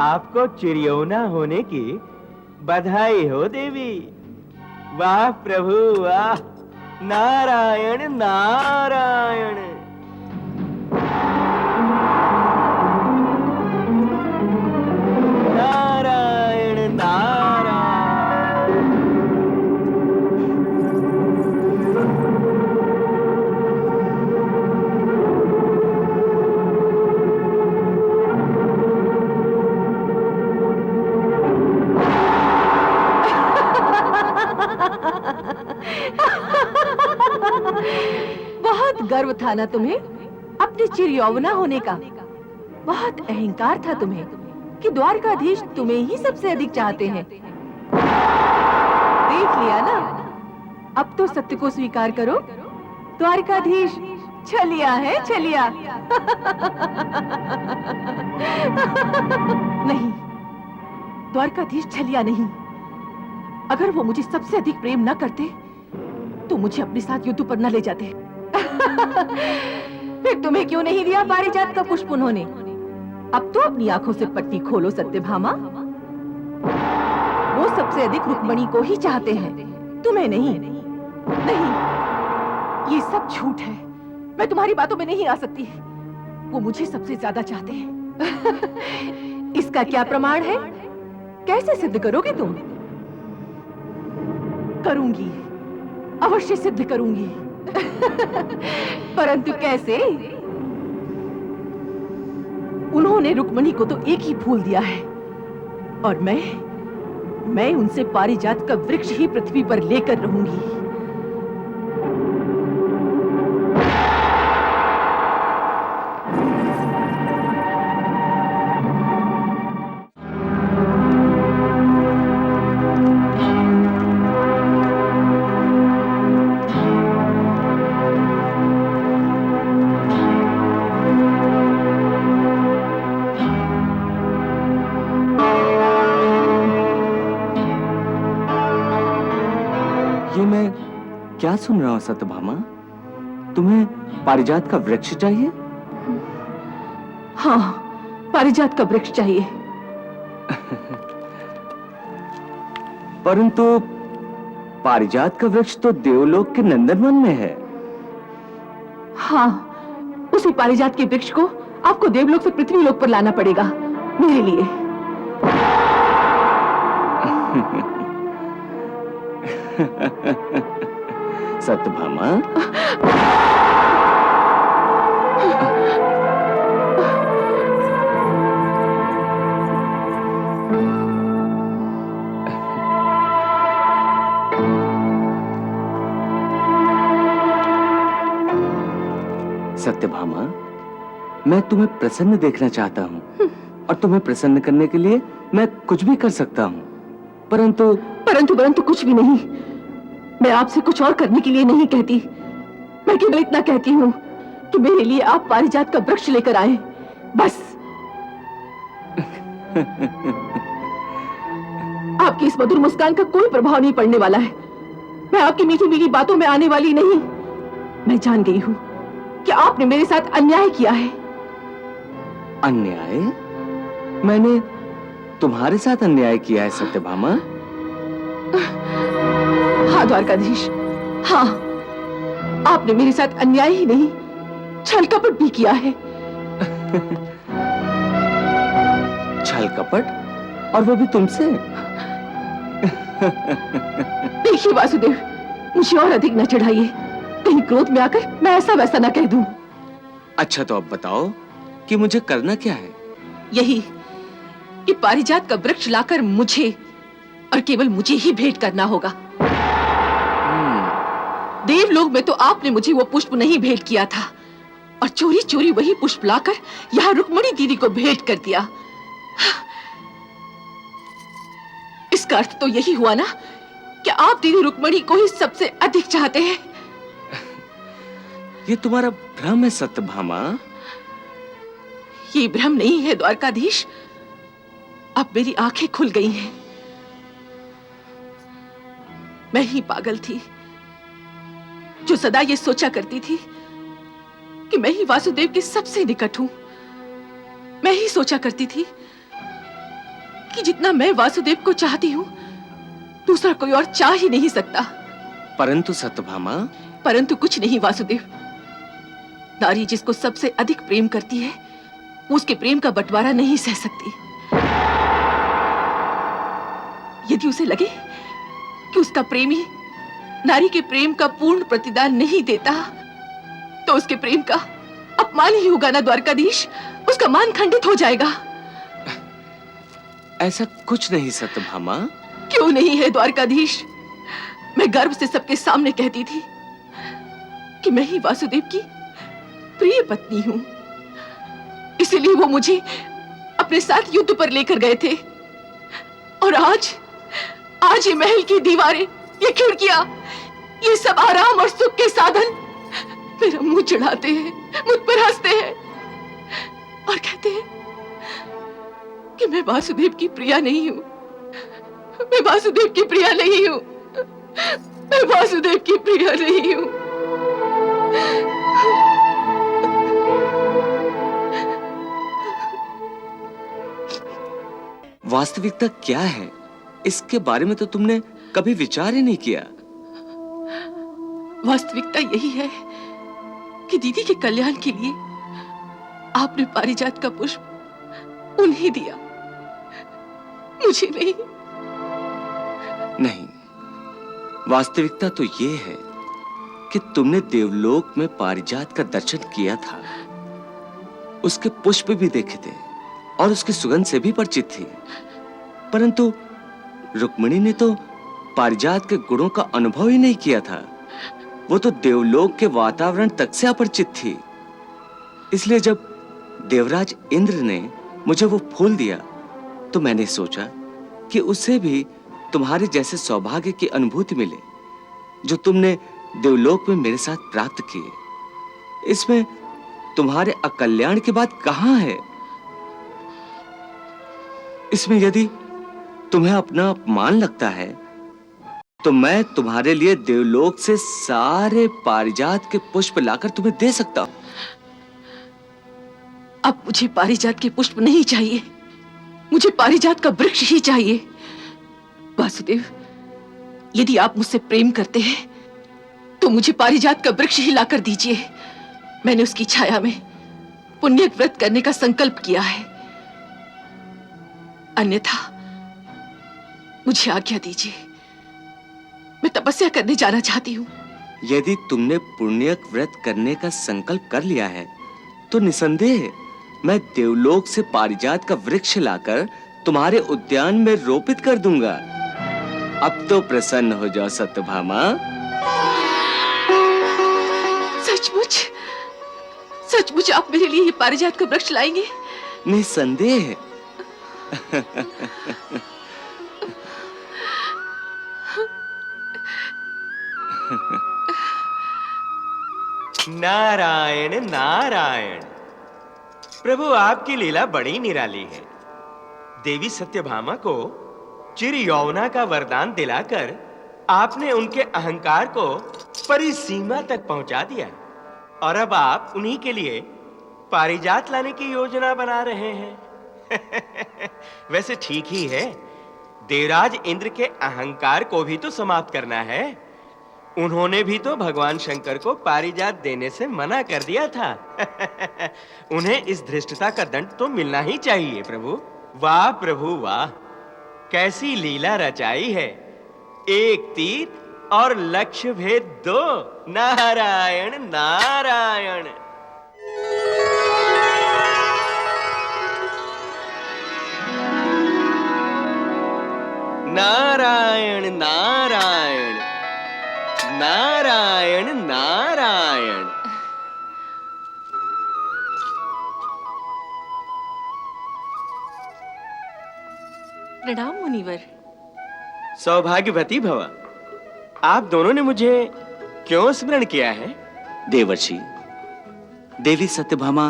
[SPEAKER 9] आपको चिर यौवना होने की बधाई हो देवी। वाह प्रभु वाह। नारायण नारायण। नारायण नारायण।
[SPEAKER 1] बहुत गर्व था ना तुम्हें अपने चिर यौवना होने का। बहुत अहंकार था तुम्हें कि द्वारकाधीश तुम्हें ही सबसे अधिक चाहते हैं। देख लिया ना, अब तो सत्य को स्वीकार करो, द्वारकाधीश छलिया है, छलिया। नहीं, द्वारकाधीश छलिया नहीं। अगर वो मुझे सबसे अधिक प्रेम न करते तो मुझे अपने साथ युद्ध पर न ले जाते। फिर तुम्हें क्यों नहीं दिया पारिजात का पुष्प उन्होंने? अब तो अपनी आंखों से पट्टी खोलो सत्यभामा। वो सबसे अधिक रुक्मणी को ही चाहते हैं, तुम्हें नहीं। नहीं, ये सब झूठ है। मैं तुम्हारी बातों में नहीं आ सकती। वो मुझे सबसे ज्यादा चाहते हैं। इसका क्या प्रमाण है? कैसे सिद्ध करोगे तुम? करूंगी, अवश्य सिद्ध करूंगी। परंतु कैसे? उन्होंने रुक्मणी को तो एक ही फूल दिया है, और मैं उनसे पारिजात का वृक्ष ही पृथ्वी पर लेकर रहूंगी।
[SPEAKER 4] ये मैं क्या सुन रहा हूँ सत्यभामा? तुम्हें पारिजात का वृक्ष चाहिए?
[SPEAKER 1] हाँ, पारिजात का वृक्ष चाहिए।
[SPEAKER 4] परंतु पारिजात का वृक्ष तो देवलोक के नंदनवन में है।
[SPEAKER 1] हाँ, उसी पारिजात के वृक्ष को आपको देवलोक से पृथ्वीलोक पर लाना पड़ेगा मेरे लिए।
[SPEAKER 4] सत्यभामा, सत्यभामा, मैं तुम्हें प्रसन्न देखना चाहता हूँ, और तुम्हें प्रसन्न करने के लिए मैं कुछ भी कर सकता हूँ। परंतु
[SPEAKER 1] कुछ भी नहीं। मैं आपसे कुछ और करने के लिए नहीं कहती। मैं केवल इतना कहती हूँ कि मेरे लिए आप पारिजात का वृक्ष लेकर आए, बस। आपकी इस मधुर मुस्कान का कोई प्रभाव नहीं पड़ने वाला है। मैं आपकी मीठी मीठी बातों में आने वाली नहीं। मैं जान गई हूँ कि आपने मेरे साथ अन्याय किया है।
[SPEAKER 4] अन्याय? मैंने तुम्हारे साथ अन्याय किया है सत्यभामा?
[SPEAKER 1] हाँ द्वारकाधीश, हाँ, आपने मेरे साथ अन्याय ही नहीं, छल कपट भी किया है।
[SPEAKER 4] छल कपट? और वो भी तुमसे?
[SPEAKER 1] देखिए वासुदेव, मुझे और अधिक न चढ़ाइए। कहीं क्रोध में आकर मैं ऐसा वैसा न कह दूं।
[SPEAKER 4] अच्छा, तो अब बताओ कि मुझे करना क्या है?
[SPEAKER 1] यही कि पारिजात का वृक्ष लाकर मुझे, और केवल मुझे ही भेंट करना होगा। देवलोक में तो आपने मुझे वो पुष्प नहीं भेंट किया था, और चोरी चोरी वही पुष्प लाकर यहाँ रुक्मणी दीदी को भेंट कर दिया। इसका अर्थ तो यही हुआ ना कि आप दीदी रुक्मणी को ही सबसे अधिक चाहते हैं।
[SPEAKER 4] ये तुम्हारा भ्रम है सत्यभामा।
[SPEAKER 1] ये भ्रम नहीं है द्वारकाधीश, अब मेरी आंखें खुल गई हैं। मैं ही पागल थी जो सदा ये सोचा करती थी कि मैं ही वासुदेव के सबसे निकट हूं। मैं ही सोचा करती थी कि जितना मैं वासुदेव को चाहती हूं, दूसरा कोई और चाह ही नहीं सकता।
[SPEAKER 4] परंतु सत्यभामा,
[SPEAKER 1] परंतु कुछ नहीं वासुदेव। नारी जिसको सबसे अधिक प्रेम करती है, उसके प्रेम का बंटवारा नहीं सह सकती। यदि उसे लगे कि उसका प्रेमी नारी के प्रेम का पूर्ण प्रतिदान नहीं देता, तो उसके प्रेम का अपमान ही होगा ना द्वारकाधीश। उसका मान खंडित हो जाएगा।
[SPEAKER 4] ऐसा कुछ नहीं सत्यभामा।
[SPEAKER 1] क्यों नहीं है द्वारकाधीश? मैं गर्व से सबके सामने कहती थी कि मैं ही वासुदेव की प्रिय पत्नी हूं। इसीलिए वो मुझे अपने साथ युद्ध पर लेकर गए थे। और आज ये महल की दीवारें, ये खिड़कियां, ये सब आराम और सुख के साधन मेरा मुंह चढ़ाते हैं, मुझ पर हंसते हैं और कहते हैं कि मैं वासुदेव की प्रिया नहीं हूं। मैं वासुदेव की प्रिया नहीं हूं। मैं वासुदेव की प्रिया नहीं हूं।
[SPEAKER 4] वास्तविकता क्या है, इसके बारे में तो तुमने कभी विचार ही नहीं किया।
[SPEAKER 1] वास्तविकता यही है कि दीदी के कल्याण के लिए आपने पारिजात का पुष्प उन्हें दिया, मुझे नहीं।
[SPEAKER 4] नहीं, वास्तविकता तो ये है कि तुमने देवलोक में पारिजात का दर्शन किया था, उसके पुष्प भी देखे थे और उसकी सुगंध से भी परिचित थी, परंतु रुक्मिणी ने तो पारिजात के गुणों का अनुभव ही नहीं किया था। वो तो देवलोक के वातावरण तक से अपरिचित थी। इसलिए जब देवराज इंद्र ने मुझे वो फूल दिया तो मैंने सोचा कि उससे भी तुम्हारे जैसे सौभाग्य की अनुभूति मिले जो तुमने देवलोक में मेरे साथ प्राप्त किए। इसमें तुम्हारे अकल्याण की बात कहां है? इसमें यदि तुम्हें अपना अपमान लगता है तो मैं तुम्हारे लिए देवलोक से सारे पारिजात के पुष्प लाकर तुम्हें दे सकता हूं।
[SPEAKER 1] अब मुझे पारिजात के पुष्प नहीं चाहिए, मुझे पारिजात का वृक्ष ही चाहिए। वासुदेव, यदि आप मुझसे प्रेम करते हैं तो मुझे पारिजात का वृक्ष ही लाकर दीजिए। मैंने उसकी छाया में पुण्य व्रत करने का संकल्प किया है, अन्यथा मुझे आज्ञा दीजिए। मैं तपस्या करने जाना चाहती हूँ।
[SPEAKER 4] यदि तुमने पुण्य व्रत करने का संकल्प कर लिया है तो निसंदेह मैं देवलोक से पारिजात का वृक्ष लाकर तुम्हारे उद्यान में रोपित कर दूंगा। अब तो प्रसन्न हो जाओ सत्यभामा।
[SPEAKER 1] सचमुच सचमुच आप मेरे लिए ये पारिजात का वृक्ष लाएंगे?
[SPEAKER 4] निसंदेह।
[SPEAKER 9] नारायण नारायण। प्रभु, आपकी लीला बड़ी निराली है। देवी सत्यभामा को चिर यौवना का वरदान दिलाकर आपने उनके अहंकार को परिसीमा तक पहुंचा दिया और अब आप उन्हीं के लिए पारिजात लाने की योजना बना रहे हैं। वैसे ठीक ही है, देवराज इंद्र के अहंकार को भी तो समाप्त करना है। उन्होंने भी तो भगवान शंकर को पारिजात देने से मना कर दिया था। उन्हें इस धृष्टता का दंड तो मिलना ही चाहिए। प्रभु वाह, प्रभु वाह, कैसी लीला रचाई है। एक तीर और लक्ष्य भेद दो। नारायण नारायण। नारायण नारायण नारायण नारायण।
[SPEAKER 1] प्रणाम मुनिवर।
[SPEAKER 9] सौभाग्यवती भव। आप दोनों ने मुझे क्यों स्मरण किया है?
[SPEAKER 4] देवर्षि, देवी सत्यभामा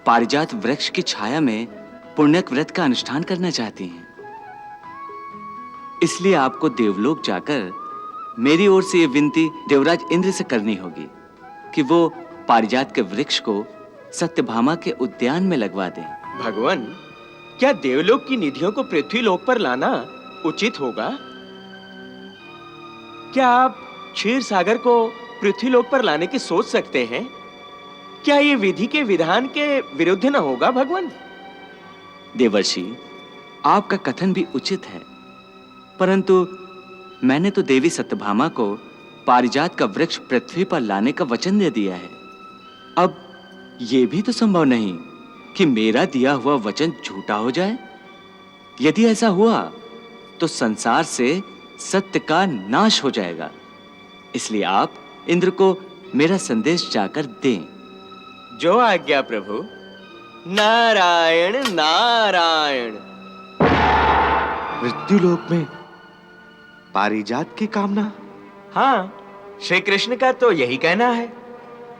[SPEAKER 4] पारिजात वृक्ष की छाया में पुण्यक व्रत का अनुष्ठान करना चाहती हैं। इसलिए आपको देवलोक जाकर मेरी ओर से यह विनती देवराज इंद्र से करनी होगी कि वो पारिजात के वृक्ष को सत्यभामा के उद्यान में लगवा दें।
[SPEAKER 9] भगवान, क्या देवलोक की निधियों को पृथ्वी लोक पर लाना उचित होगा? क्या आप क्षीर सागर को पृथ्वी लोक पर लाने की सोच सकते हैं? क्या ये विधि के विधान के विरुद्ध न होगा भगवान?
[SPEAKER 4] देवर्षि, आपका कथन भी उचित है, परंतु मैंने तो देवी सत्यभामा को पारिजात का वृक्ष पृथ्वी पर लाने का वचन दे दिया है। अब यह भी तो संभव नहीं कि मेरा दिया हुआ वचन झूठा हो जाए। यदि ऐसा हुआ तो संसार से सत्य का नाश हो जाएगा। इसलिए आप इंद्र को मेरा संदेश जाकर दें।
[SPEAKER 9] जो आज्ञा प्रभु। नारायण नारायण।
[SPEAKER 8] मृत्युलोक में पारिजात की कामना?
[SPEAKER 9] हाँ, श्री कृष्ण का तो यही कहना है।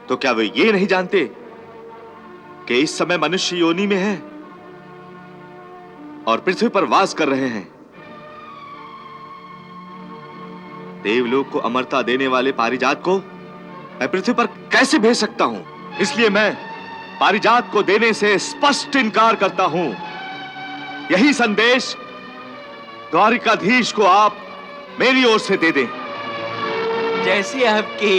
[SPEAKER 8] तो क्या वे ये नहीं जानते कि इस समय मनुष्य योनि में है और पृथ्वी पर वास कर रहे हैं? देवलोक को अमरता देने वाले पारिजात को मैं पृथ्वी पर कैसे भेज सकता हूं? इसलिए मैं पारिजात को देने से स्पष्ट इनकार करता हूं। यही संदेश द्वारिकाधीश को आप मेरी ओर से दे दें।
[SPEAKER 9] जैसी आपकी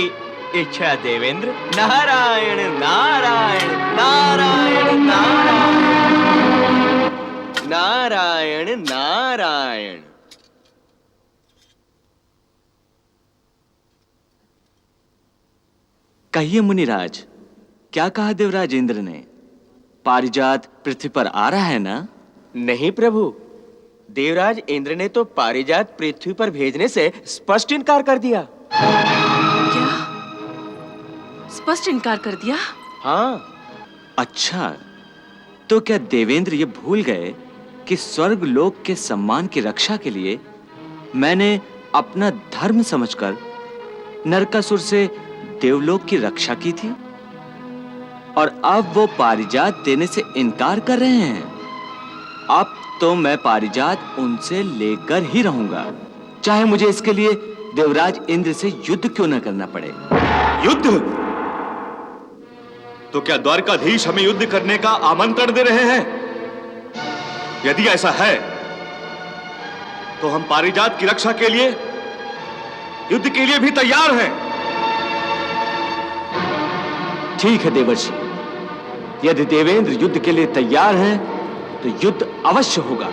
[SPEAKER 9] इच्छा देवेंद्र। नारायण नारायण नारायण नारायण नारायण नारायण।
[SPEAKER 4] कहिए मुनिराज, क्या कहा देवराज इंद्र ने? पारिजात पृथ्वी पर आ रहा है ना?
[SPEAKER 9] नहीं प्रभु, देवराज इंद्र ने तो पारिजात पृथ्वी पर भेजने से स्पष्ट इनकार कर दिया।
[SPEAKER 1] क्या? स्पष्ट इनकार कर दिया?
[SPEAKER 9] हाँ।
[SPEAKER 4] अच्छा, तो क्या देवेंद्र ये भूल गए कि स्वर्ग लोक के सम्मान की रक्षा के लिए मैंने अपना धर्म समझकर नरकासुर से देवलोक की रक्षा की थी, और अब वो पारिजात देने से इनकार कर रहे हैं? अब तो मैं पारिजात उनसे लेकर ही रहूंगा, चाहे मुझे इसके लिए देवराज इंद्र से युद्ध क्यों न करना पड़े।
[SPEAKER 8] युद्ध? तो क्या द्वारकाधीश हमें युद्ध करने का आमंत्रण दे रहे हैं? यदि ऐसा है तो हम पारिजात की रक्षा के लिए युद्ध के लिए भी तैयार हैं।
[SPEAKER 4] ठीक है देवर्षि, यदि देवेंद्र युद्ध के लिए तैयार हैं तो युद्ध अवश्य होगा।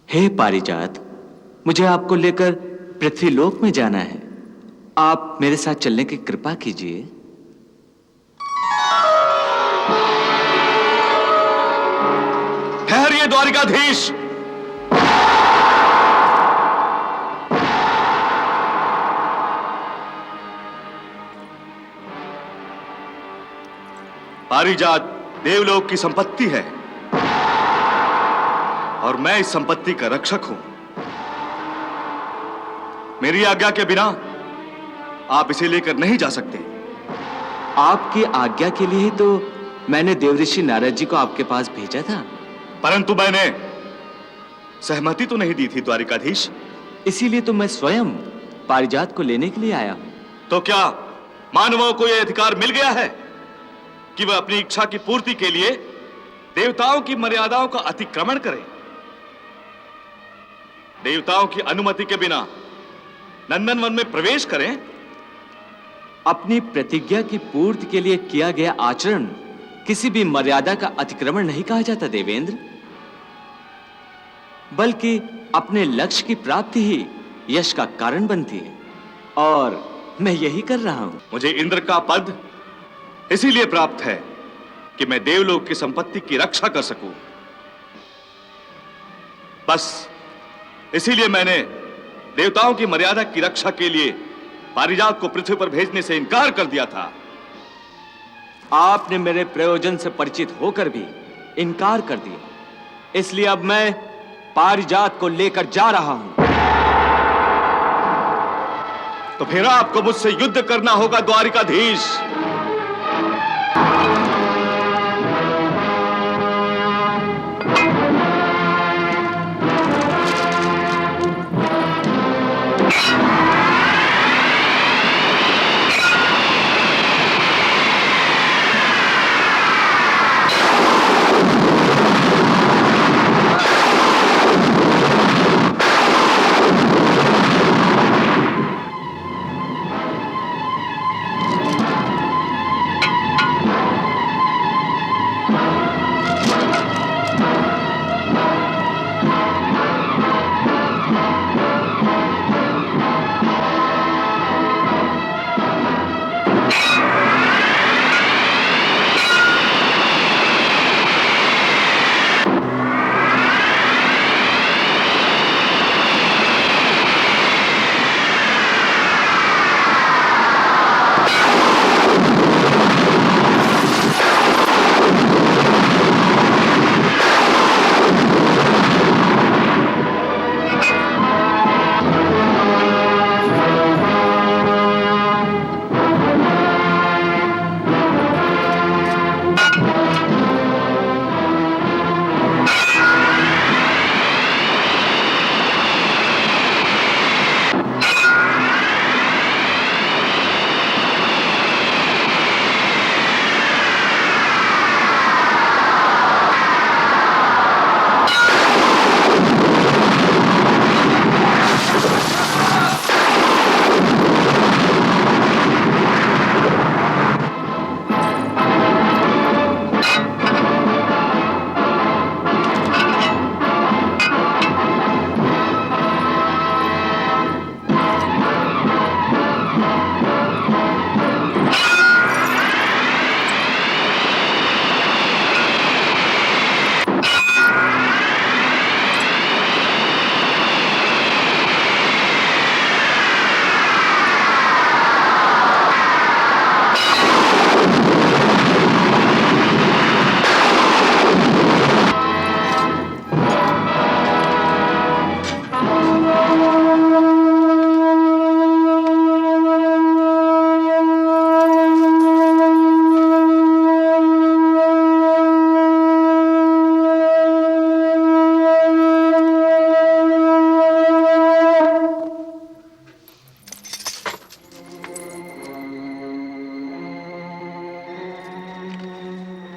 [SPEAKER 4] हे पारिजात, मुझे आपको लेकर पृथ्वीलोक में जाना है। आप मेरे साथ चलने की कृपा कीजिए।
[SPEAKER 8] ठहरिए द्वारिकाधीश। पारिजात देवलोक की संपत्ति है और मैं इस संपत्ति का रक्षक हूं। मेरी आज्ञा के बिना आप इसे लेकर नहीं जा सकते।
[SPEAKER 4] आपकी आज्ञा के लिए ही तो मैंने देवऋषि नारद जी को आपके पास भेजा था।
[SPEAKER 8] परंतु मैंने सहमति तो नहीं दी थी द्वारिकाधीश।
[SPEAKER 4] इसीलिए तो मैं स्वयं पारिजात को लेने के लिए आया हूं।
[SPEAKER 8] तो क्या मानवों को यह अधिकार मिल गया है कि वह अपनी इच्छा की पूर्ति के लिए देवताओं की मर्यादाओं का अतिक्रमण करें? देवताओं की अनुमति के बिना नंदनवन में प्रवेश करें?
[SPEAKER 4] अपनी प्रतिज्ञा की पूर्ति के लिए किया गया आचरण किसी भी मर्यादा का अतिक्रमण नहीं कहा जाता देवेंद्र, बल्कि अपने लक्ष्य की प्राप्ति ही यश का कारण बनती है, और मैं यही कर रहा हूं।
[SPEAKER 8] मुझे इंद्र का पद इसीलिए प्राप्त है कि मैं देवलोक की संपत्ति की रक्षा कर सकूं। बस इसीलिए मैंने देवताओं की मर्यादा की रक्षा के लिए पारिजात को पृथ्वी पर भेजने से इनकार कर दिया था।
[SPEAKER 4] आपने मेरे प्रयोजन से परिचित होकर भी इनकार कर दिया, इसलिए अब मैं पारिजात को लेकर जा रहा हूं।
[SPEAKER 8] तो फिर आपको मुझसे युद्ध करना होगा द्वारिकाधीश।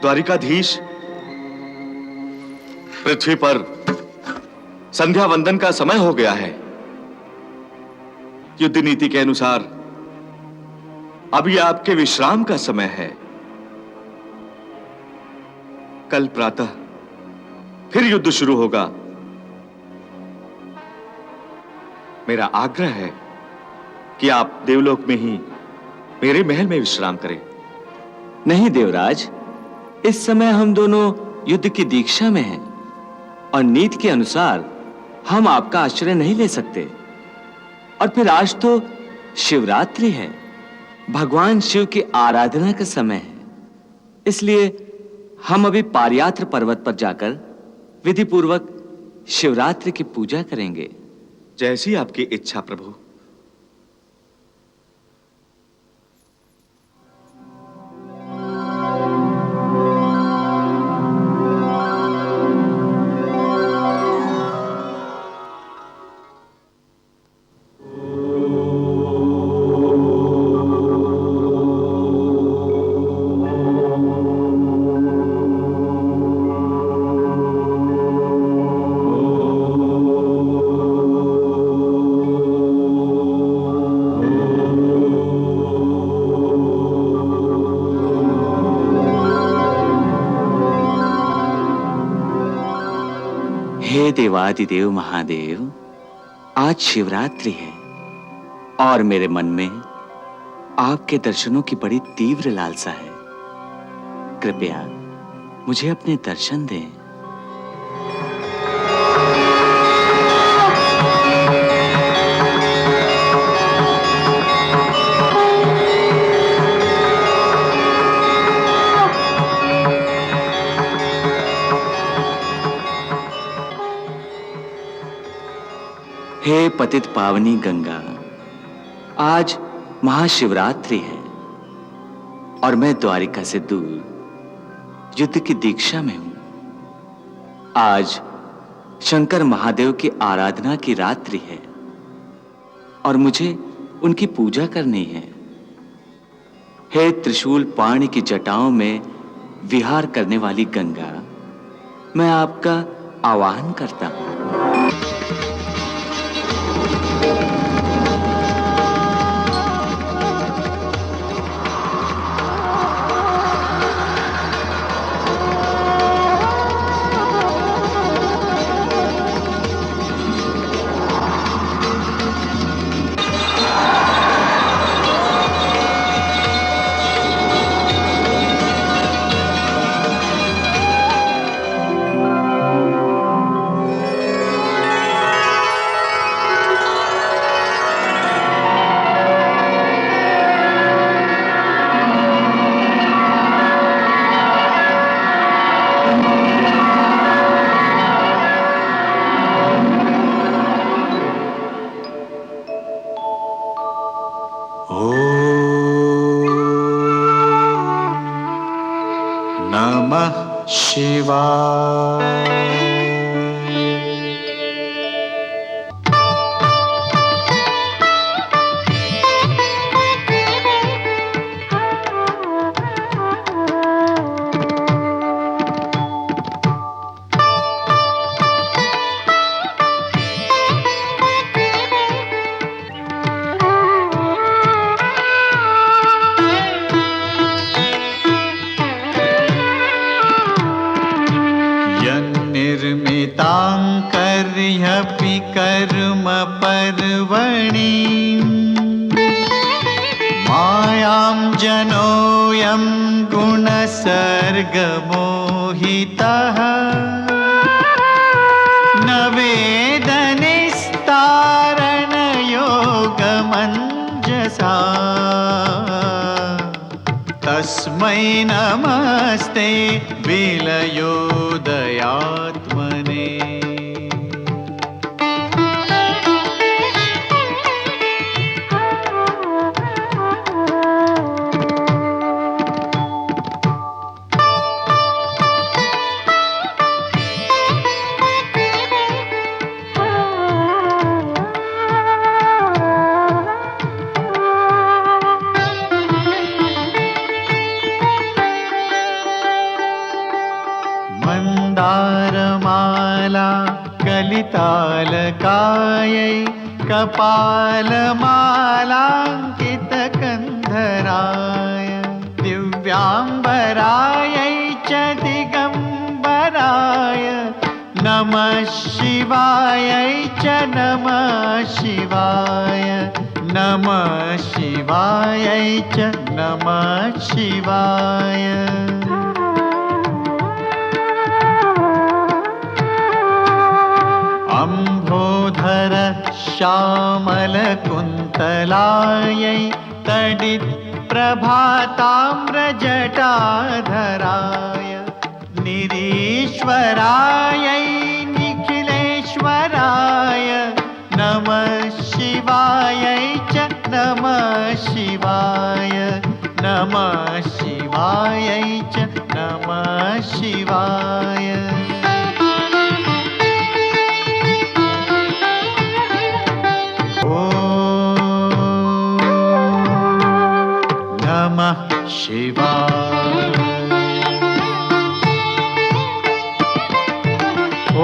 [SPEAKER 8] द्वारिकाधीश, पृथ्वी पर संध्या वंदन का समय हो गया है। युद्ध नीति के अनुसार अभी आपके विश्राम का समय है। कल प्रातः फिर युद्ध शुरू होगा। मेरा आग्रह है कि आप देवलोक में ही मेरे महल में विश्राम करें।
[SPEAKER 4] नहीं देवराज, इस समय हम दोनों युद्ध की दीक्षा में हैं और नीति के अनुसार हम आपका आश्रय नहीं ले सकते। और फिर आज तो शिवरात्रि है, भगवान शिव की आराधना का समय है, इसलिए हम अभी पारियात्र पर्वत पर जाकर विधि पूर्वक शिवरात्रि की पूजा करेंगे।
[SPEAKER 8] जैसी आपकी इच्छा प्रभु।
[SPEAKER 4] हे देवादिदेव महादेव, आज शिवरात्रि है और मेरे मन में आपके दर्शनों की बड़ी तीव्र लालसा है। कृपया मुझे अपने दर्शन दें। हे पतित पावनी गंगा, आज महाशिवरात्रि है और मैं द्वारिका से दूर युद्ध की दीक्षा में हूं। आज शंकर महादेव की आराधना की रात्रि है और मुझे उनकी पूजा करनी है। हे त्रिशूल पाणी की जटाओं में विहार करने वाली गंगा, मैं आपका आवाहन करता हूं।
[SPEAKER 10] नमः शिवाय। निर्मितांकर्ह्यपि कर्म पर्वणि मायां जनोऽयं गुणसर्गमोहितः न वेदनिस्तारणयोगमञ्जसा तस्मै नमस्ते विलयोदयात्मने। मंदारमाला कलितालकायै कपालमालाङ्कितकन्धराय दिव्याम्बरायै च दिगम्बराय नमः शिवायै च नमः शिवाय नमः शिवायै च नमः शिवाय। अम्भोधर श्यामलकुन्तलायै तडित्प्रभाताम्रजटाधराय निरीश्वरायै निखिलेश्वराय नमः शिवायै च नमः शिवाय नमः शिवायै च नमः शिवाय। नमः शिवाय। ॐ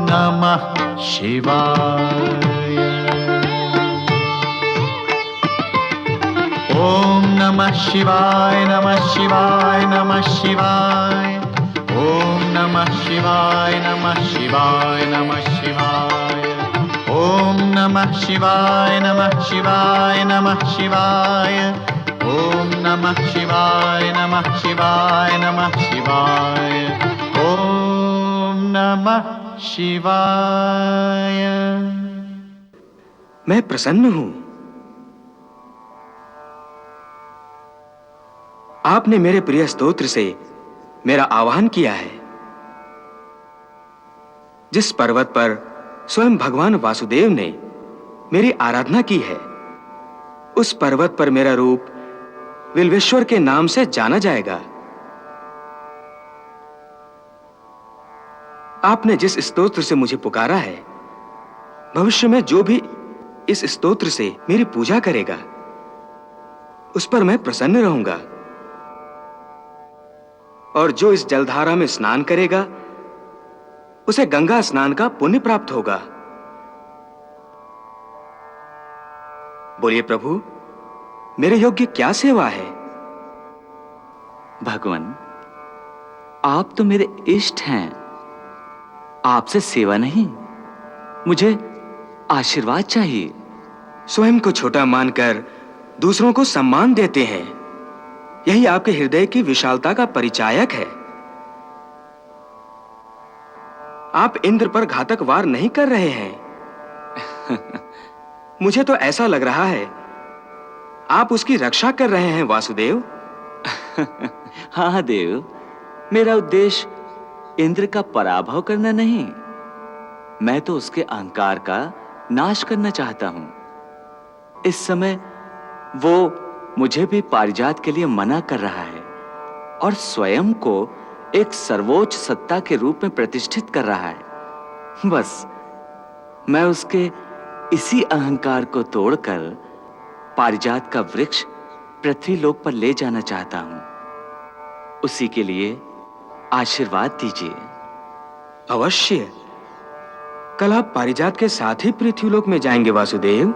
[SPEAKER 10] नमः शिवाय। ॐ नमः शिवाय नमः शिवाय नमः शिवाय। ॐ नमः शिवाय नमः शिवाय नमः शिवाय। ओम नमः शिवाय नमः शिवाय नमः शिवाय। ओम नमः शिवाय नमः शिवाय नमः शिवाय। ओम नमः शिवाय।
[SPEAKER 8] मैं प्रसन्न हूं। आपने मेरे प्रिय स्तोत्र से मेरा आह्वान किया है। जिस पर्वत पर स्वयं भगवान वासुदेव ने मेरी आराधना की है, उस पर्वत पर मेरा रूप विल्वेश्वर के नाम से जाना जाएगा। आपने जिस स्तोत्र से मुझे पुकारा है, भविष्य में जो भी इस स्तोत्र से मेरी पूजा करेगा, उस पर मैं प्रसन्न रहूंगा। और जो इस जलधारा में स्नान करेगा, उसे गंगा स्नान का पुण्य प्राप्त होगा। बोलिए प्रभु, मेरे योग्य क्या सेवा है?
[SPEAKER 4] भगवान, आप तो मेरे इष्ट हैं। आपसे सेवा नहीं, मुझे आशीर्वाद चाहिए।
[SPEAKER 8] स्वयं को छोटा मानकर दूसरों को सम्मान देते हैं, यही आपके हृदय की विशालता का परिचायक है। आप इंद्र पर घातक वार नहीं कर रहे हैं। मुझे तो ऐसा लग रहा है आप उसकी रक्षा कर रहे हैं वासुदेव।
[SPEAKER 4] हाँ देव, मेरा उद्देश्य इंद्र का पराभव करना नहीं, मैं तो उसके अहंकार का नाश करना चाहता हूं। इस समय वो मुझे भी पारिजात के लिए मना कर रहा है और स्वयं को एक सर्वोच्च सत्ता के रूप में प्रतिष्ठित कर रहा है। बस मैं उसके इसी अहंकार को तोड़कर पारिजात का वृक्ष पृथ्वी लोक पर ले जाना चाहता हूं। उसी के लिए आशीर्वाद दीजिए।
[SPEAKER 8] अवश्य, कल आप पारिजात के साथ ही पृथ्वीलोक में जाएंगे वासुदेव।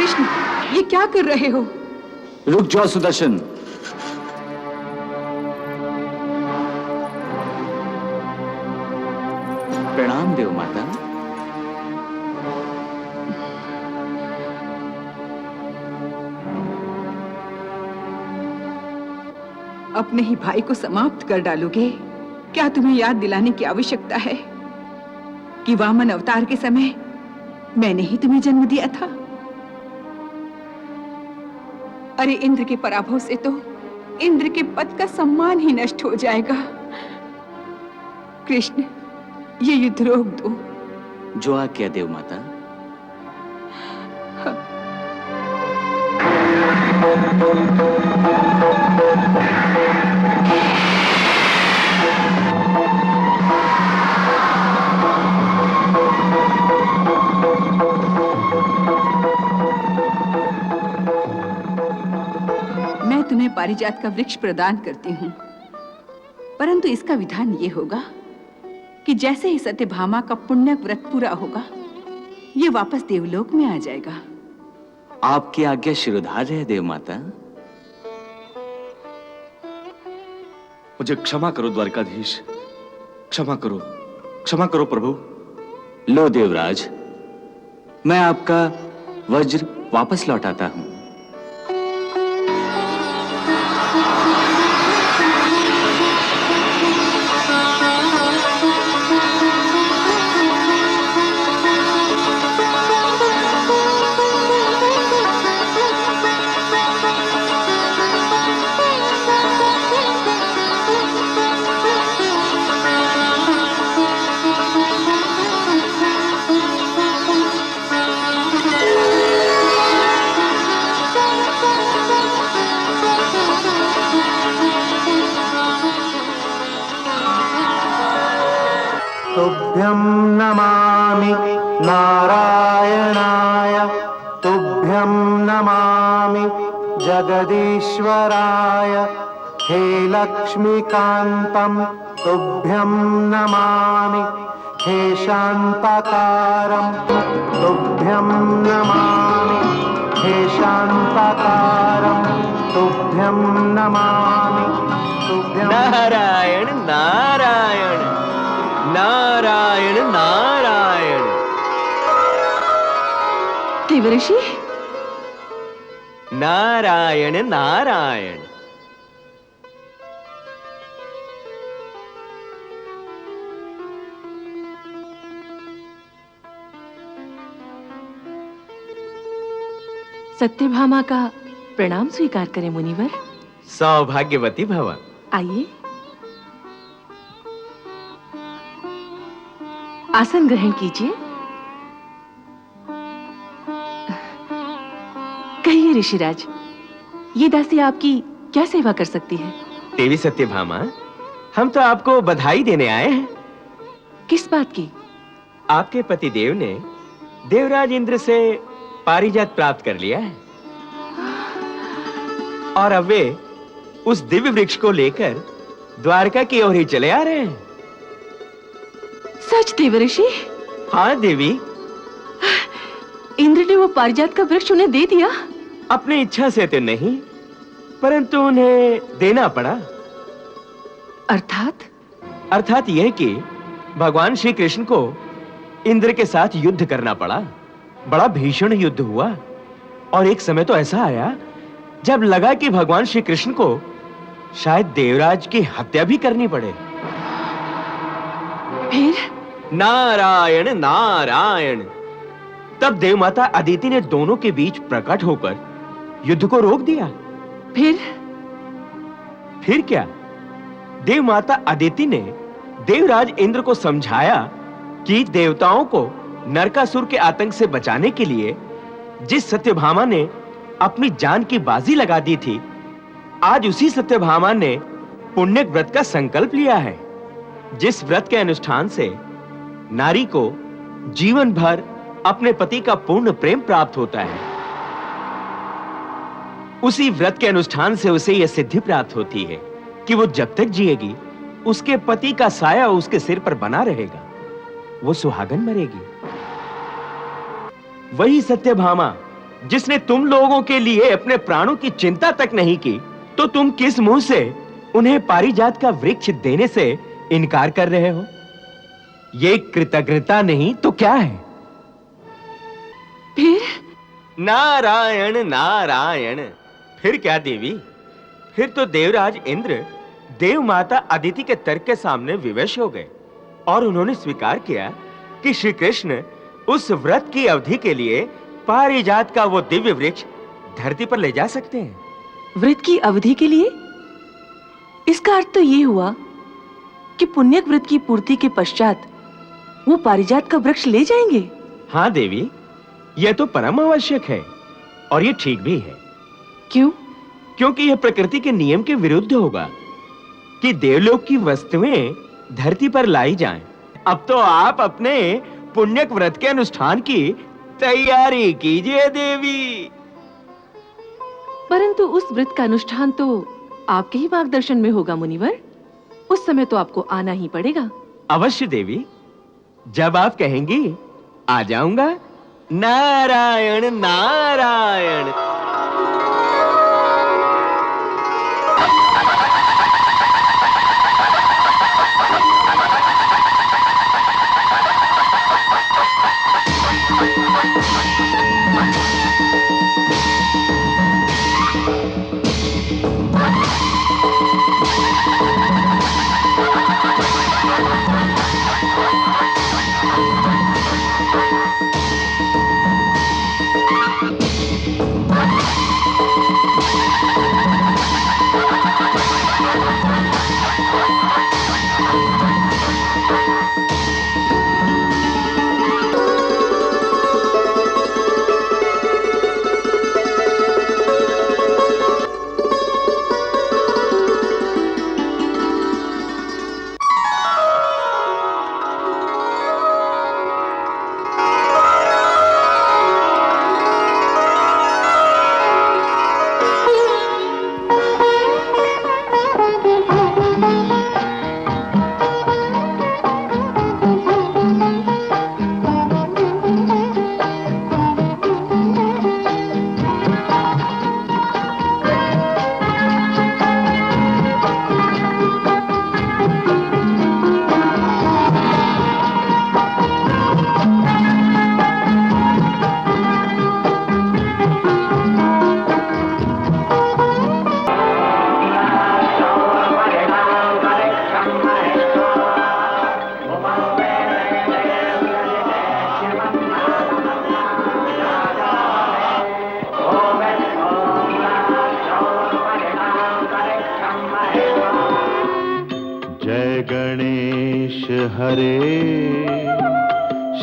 [SPEAKER 2] कृष्ण, ये क्या कर रहे हो?
[SPEAKER 4] रुक जाओ सुदर्शन। प्रणाम देव माता।
[SPEAKER 2] अपने ही भाई को समाप्त कर डालोगे? क्या तुम्हें याद दिलाने की आवश्यकता है कि वामन अवतार के समय मैंने ही तुम्हें जन्म दिया था? अरे इंद्र के पराभव से तो इंद्र के पद का सम्मान ही नष्ट हो जाएगा। कृष्ण, ये युद्ध रोक दो।
[SPEAKER 4] जो आज्ञा देव माता।
[SPEAKER 2] मैं तुम्हें पारिजात का वृक्ष प्रदान करती हूँ, परंतु इसका विधान ये होगा कि जैसे ही सत्यभामा का पुण्य व्रत पूरा होगा, ये वापस देवलोक में आ जाएगा।
[SPEAKER 4] आपकी आज्ञा शिरोधार्य है देव माता।
[SPEAKER 8] मुझे क्षमा करो द्वारकाधीश, क्षमा करो प्रभु।
[SPEAKER 4] लो देवराज, मैं आपका वज्र वापस लौटाता हूं।
[SPEAKER 11] तुभ्यं नमामि नारायणाय, तुभ्यं नमामि जगदीश्वराय, हे लक्ष्मीकान्तं तुभ्यं नमामि, हे शान्ताकारं तुभ्यं नमामि, हे शान्ताकारं तुभ्यं नमामि, तुभ्यं।
[SPEAKER 9] नारायण नारायण नारायण नारायण।
[SPEAKER 1] देवर्षि,
[SPEAKER 9] नारायण नारायण।
[SPEAKER 1] सत्यभामा का प्रणाम स्वीकार करें मुनिवर।
[SPEAKER 9] सौभाग्यवती भव।
[SPEAKER 1] आइए, आसन ग्रहण कीजिए। कहिए ऋषिराज, ये दासी आपकी क्या सेवा कर सकती है?
[SPEAKER 9] देवी सत्यभामा, हम तो आपको बधाई देने आए हैं।
[SPEAKER 1] किस बात की?
[SPEAKER 9] आपके पतिदेव ने देवराज इंद्र से पारिजात प्राप्त कर लिया है और अब वे उस दिव्य वृक्ष को लेकर द्वारका की ओर ही चले आ रहे हैं।
[SPEAKER 1] सच देवर्षि?
[SPEAKER 9] हाँ देवी।
[SPEAKER 1] इंद्र ने वो पारिजात का वृक्ष उन्हें दे दिया?
[SPEAKER 9] अपनी इच्छा से तो नहीं, परंतु उन्हें देना पड़ा।
[SPEAKER 1] अर्थात?
[SPEAKER 9] अर्थात यह कि भगवान श्री कृष्ण को इंद्र के साथ युद्ध करना पड़ा। बड़ा भीषण युद्ध हुआ और एक समय तो ऐसा आया जब लगा कि भगवान श्री कृष्ण को शायद देवराज की हत्या भी करनी पड़े।
[SPEAKER 1] फिर?
[SPEAKER 9] नारायण नारायण। तब देव माता अदिति ने दोनों के बीच प्रकट होकर युद्ध को रोक दिया। फिर क्या? देव माता अदिति ने देवराज इंद्र को समझाया कि देवताओं को नरकासुर के आतंक से बचाने के लिए जिस सत्यभामा ने अपनी जान की बाजी लगा दी थी, आज उसी सत्यभामा ने पुण्य व्रत का संकल्प लिया है, जिस व्रत के अनुष्ठान से नारी को जीवन भर अपने पति का पूर्ण प्रेम प्राप्त होता है। उसी व्रत के अनुष्ठान से उसे यह सिद्धि प्राप्त होती है कि वो जब तक जिएगी उसके पति का साया उसके सिर पर बना रहेगा, वो सुहागन मरेगी। वही सत्यभामा जिसने तुम लोगों के लिए अपने प्राणों की चिंता तक नहीं की, तो तुम किस मुंह से उन्हें पारिजात का वृक्ष देने से इनकार कर रहे हो? ये कृतज्ञता नहीं तो क्या है?
[SPEAKER 1] फिर
[SPEAKER 9] नारायण नारायण। फिर क्या देवी? फिर तो देवराज इंद्र देव माता अदिति के तर्क के सामने विवश हो गए और उन्होंने स्वीकार किया कि श्री कृष्ण उस व्रत की अवधि के लिए पारिजात का वो दिव्य वृक्ष धरती पर ले जा सकते हैं।
[SPEAKER 1] व्रत की अवधि के लिए? इसका अर्थ तो ये हुआ कि पुण्यक व्रत की पूर्ति के पश्चात वो पारिजात का वृक्ष ले जाएंगे।
[SPEAKER 9] हाँ देवी, यह तो परम आवश्यक है और ये ठीक भी है।
[SPEAKER 1] क्यों?
[SPEAKER 9] क्योंकि यह प्रकृति के नियम के विरुद्ध होगा कि देवलोक की वस्तुएं धरती पर लाई जाएं। अब तो आप अपने पुण्यक व्रत के अनुष्ठान की तैयारी कीजिए देवी।
[SPEAKER 1] परंतु उस व्रत का अनुष्ठान तो आपके ही मार्गदर्शन में होगा मुनिवर। उस समय तो आपको आना ही पड़ेगा।
[SPEAKER 9] अवश्य देवी, जब आप कहेंगी आ जाऊंगा। नारायण नारायण।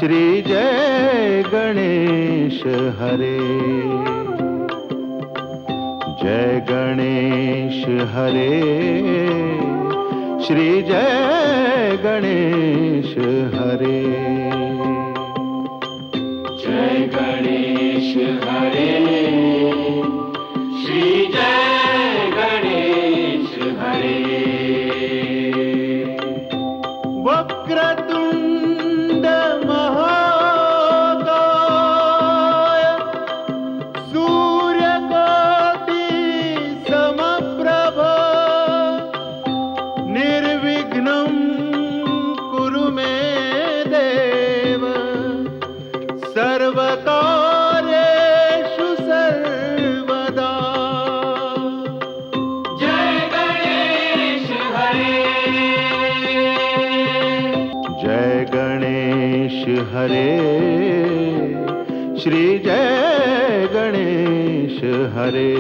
[SPEAKER 10] श्री जय गणेश हरे, जय गणेश हरे, श्री जय गणेश हरे, जय गणेश हरे, श्री जय गणेश हरे। वक्रतुंड महाकाय सूर्यकोटि समप्रभ निर्विघ्नं कुरु मे देव सर्वकार्येषु सर्वदा। जय गणेश हरे, जय गणेश हरे, श्री जय गणेश हरे,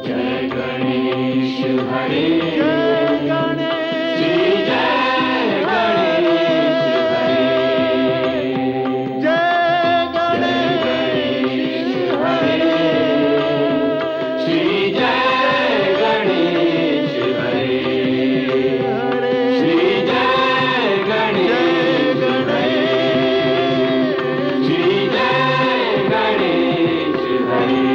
[SPEAKER 10] जय गणेश हरे, जय गणेश, श्री जय गणेश हरे, जय गणेश हरे, श्री जय गणेश हरे, श्री जय गणेश हरे, श्री जय गणेश हरे।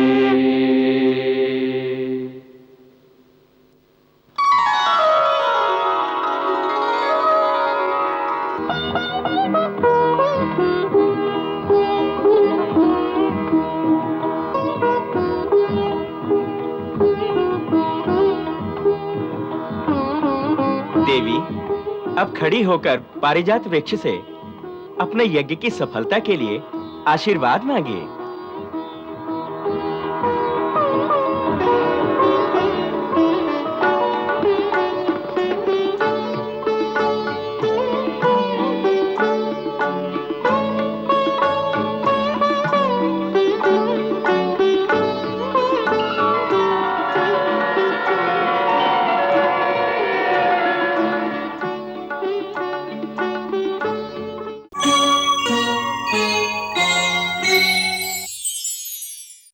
[SPEAKER 9] अब खड़ी होकर पारिजात वृक्ष से अपने यज्ञ की सफलता के लिए आशीर्वाद मांगिए।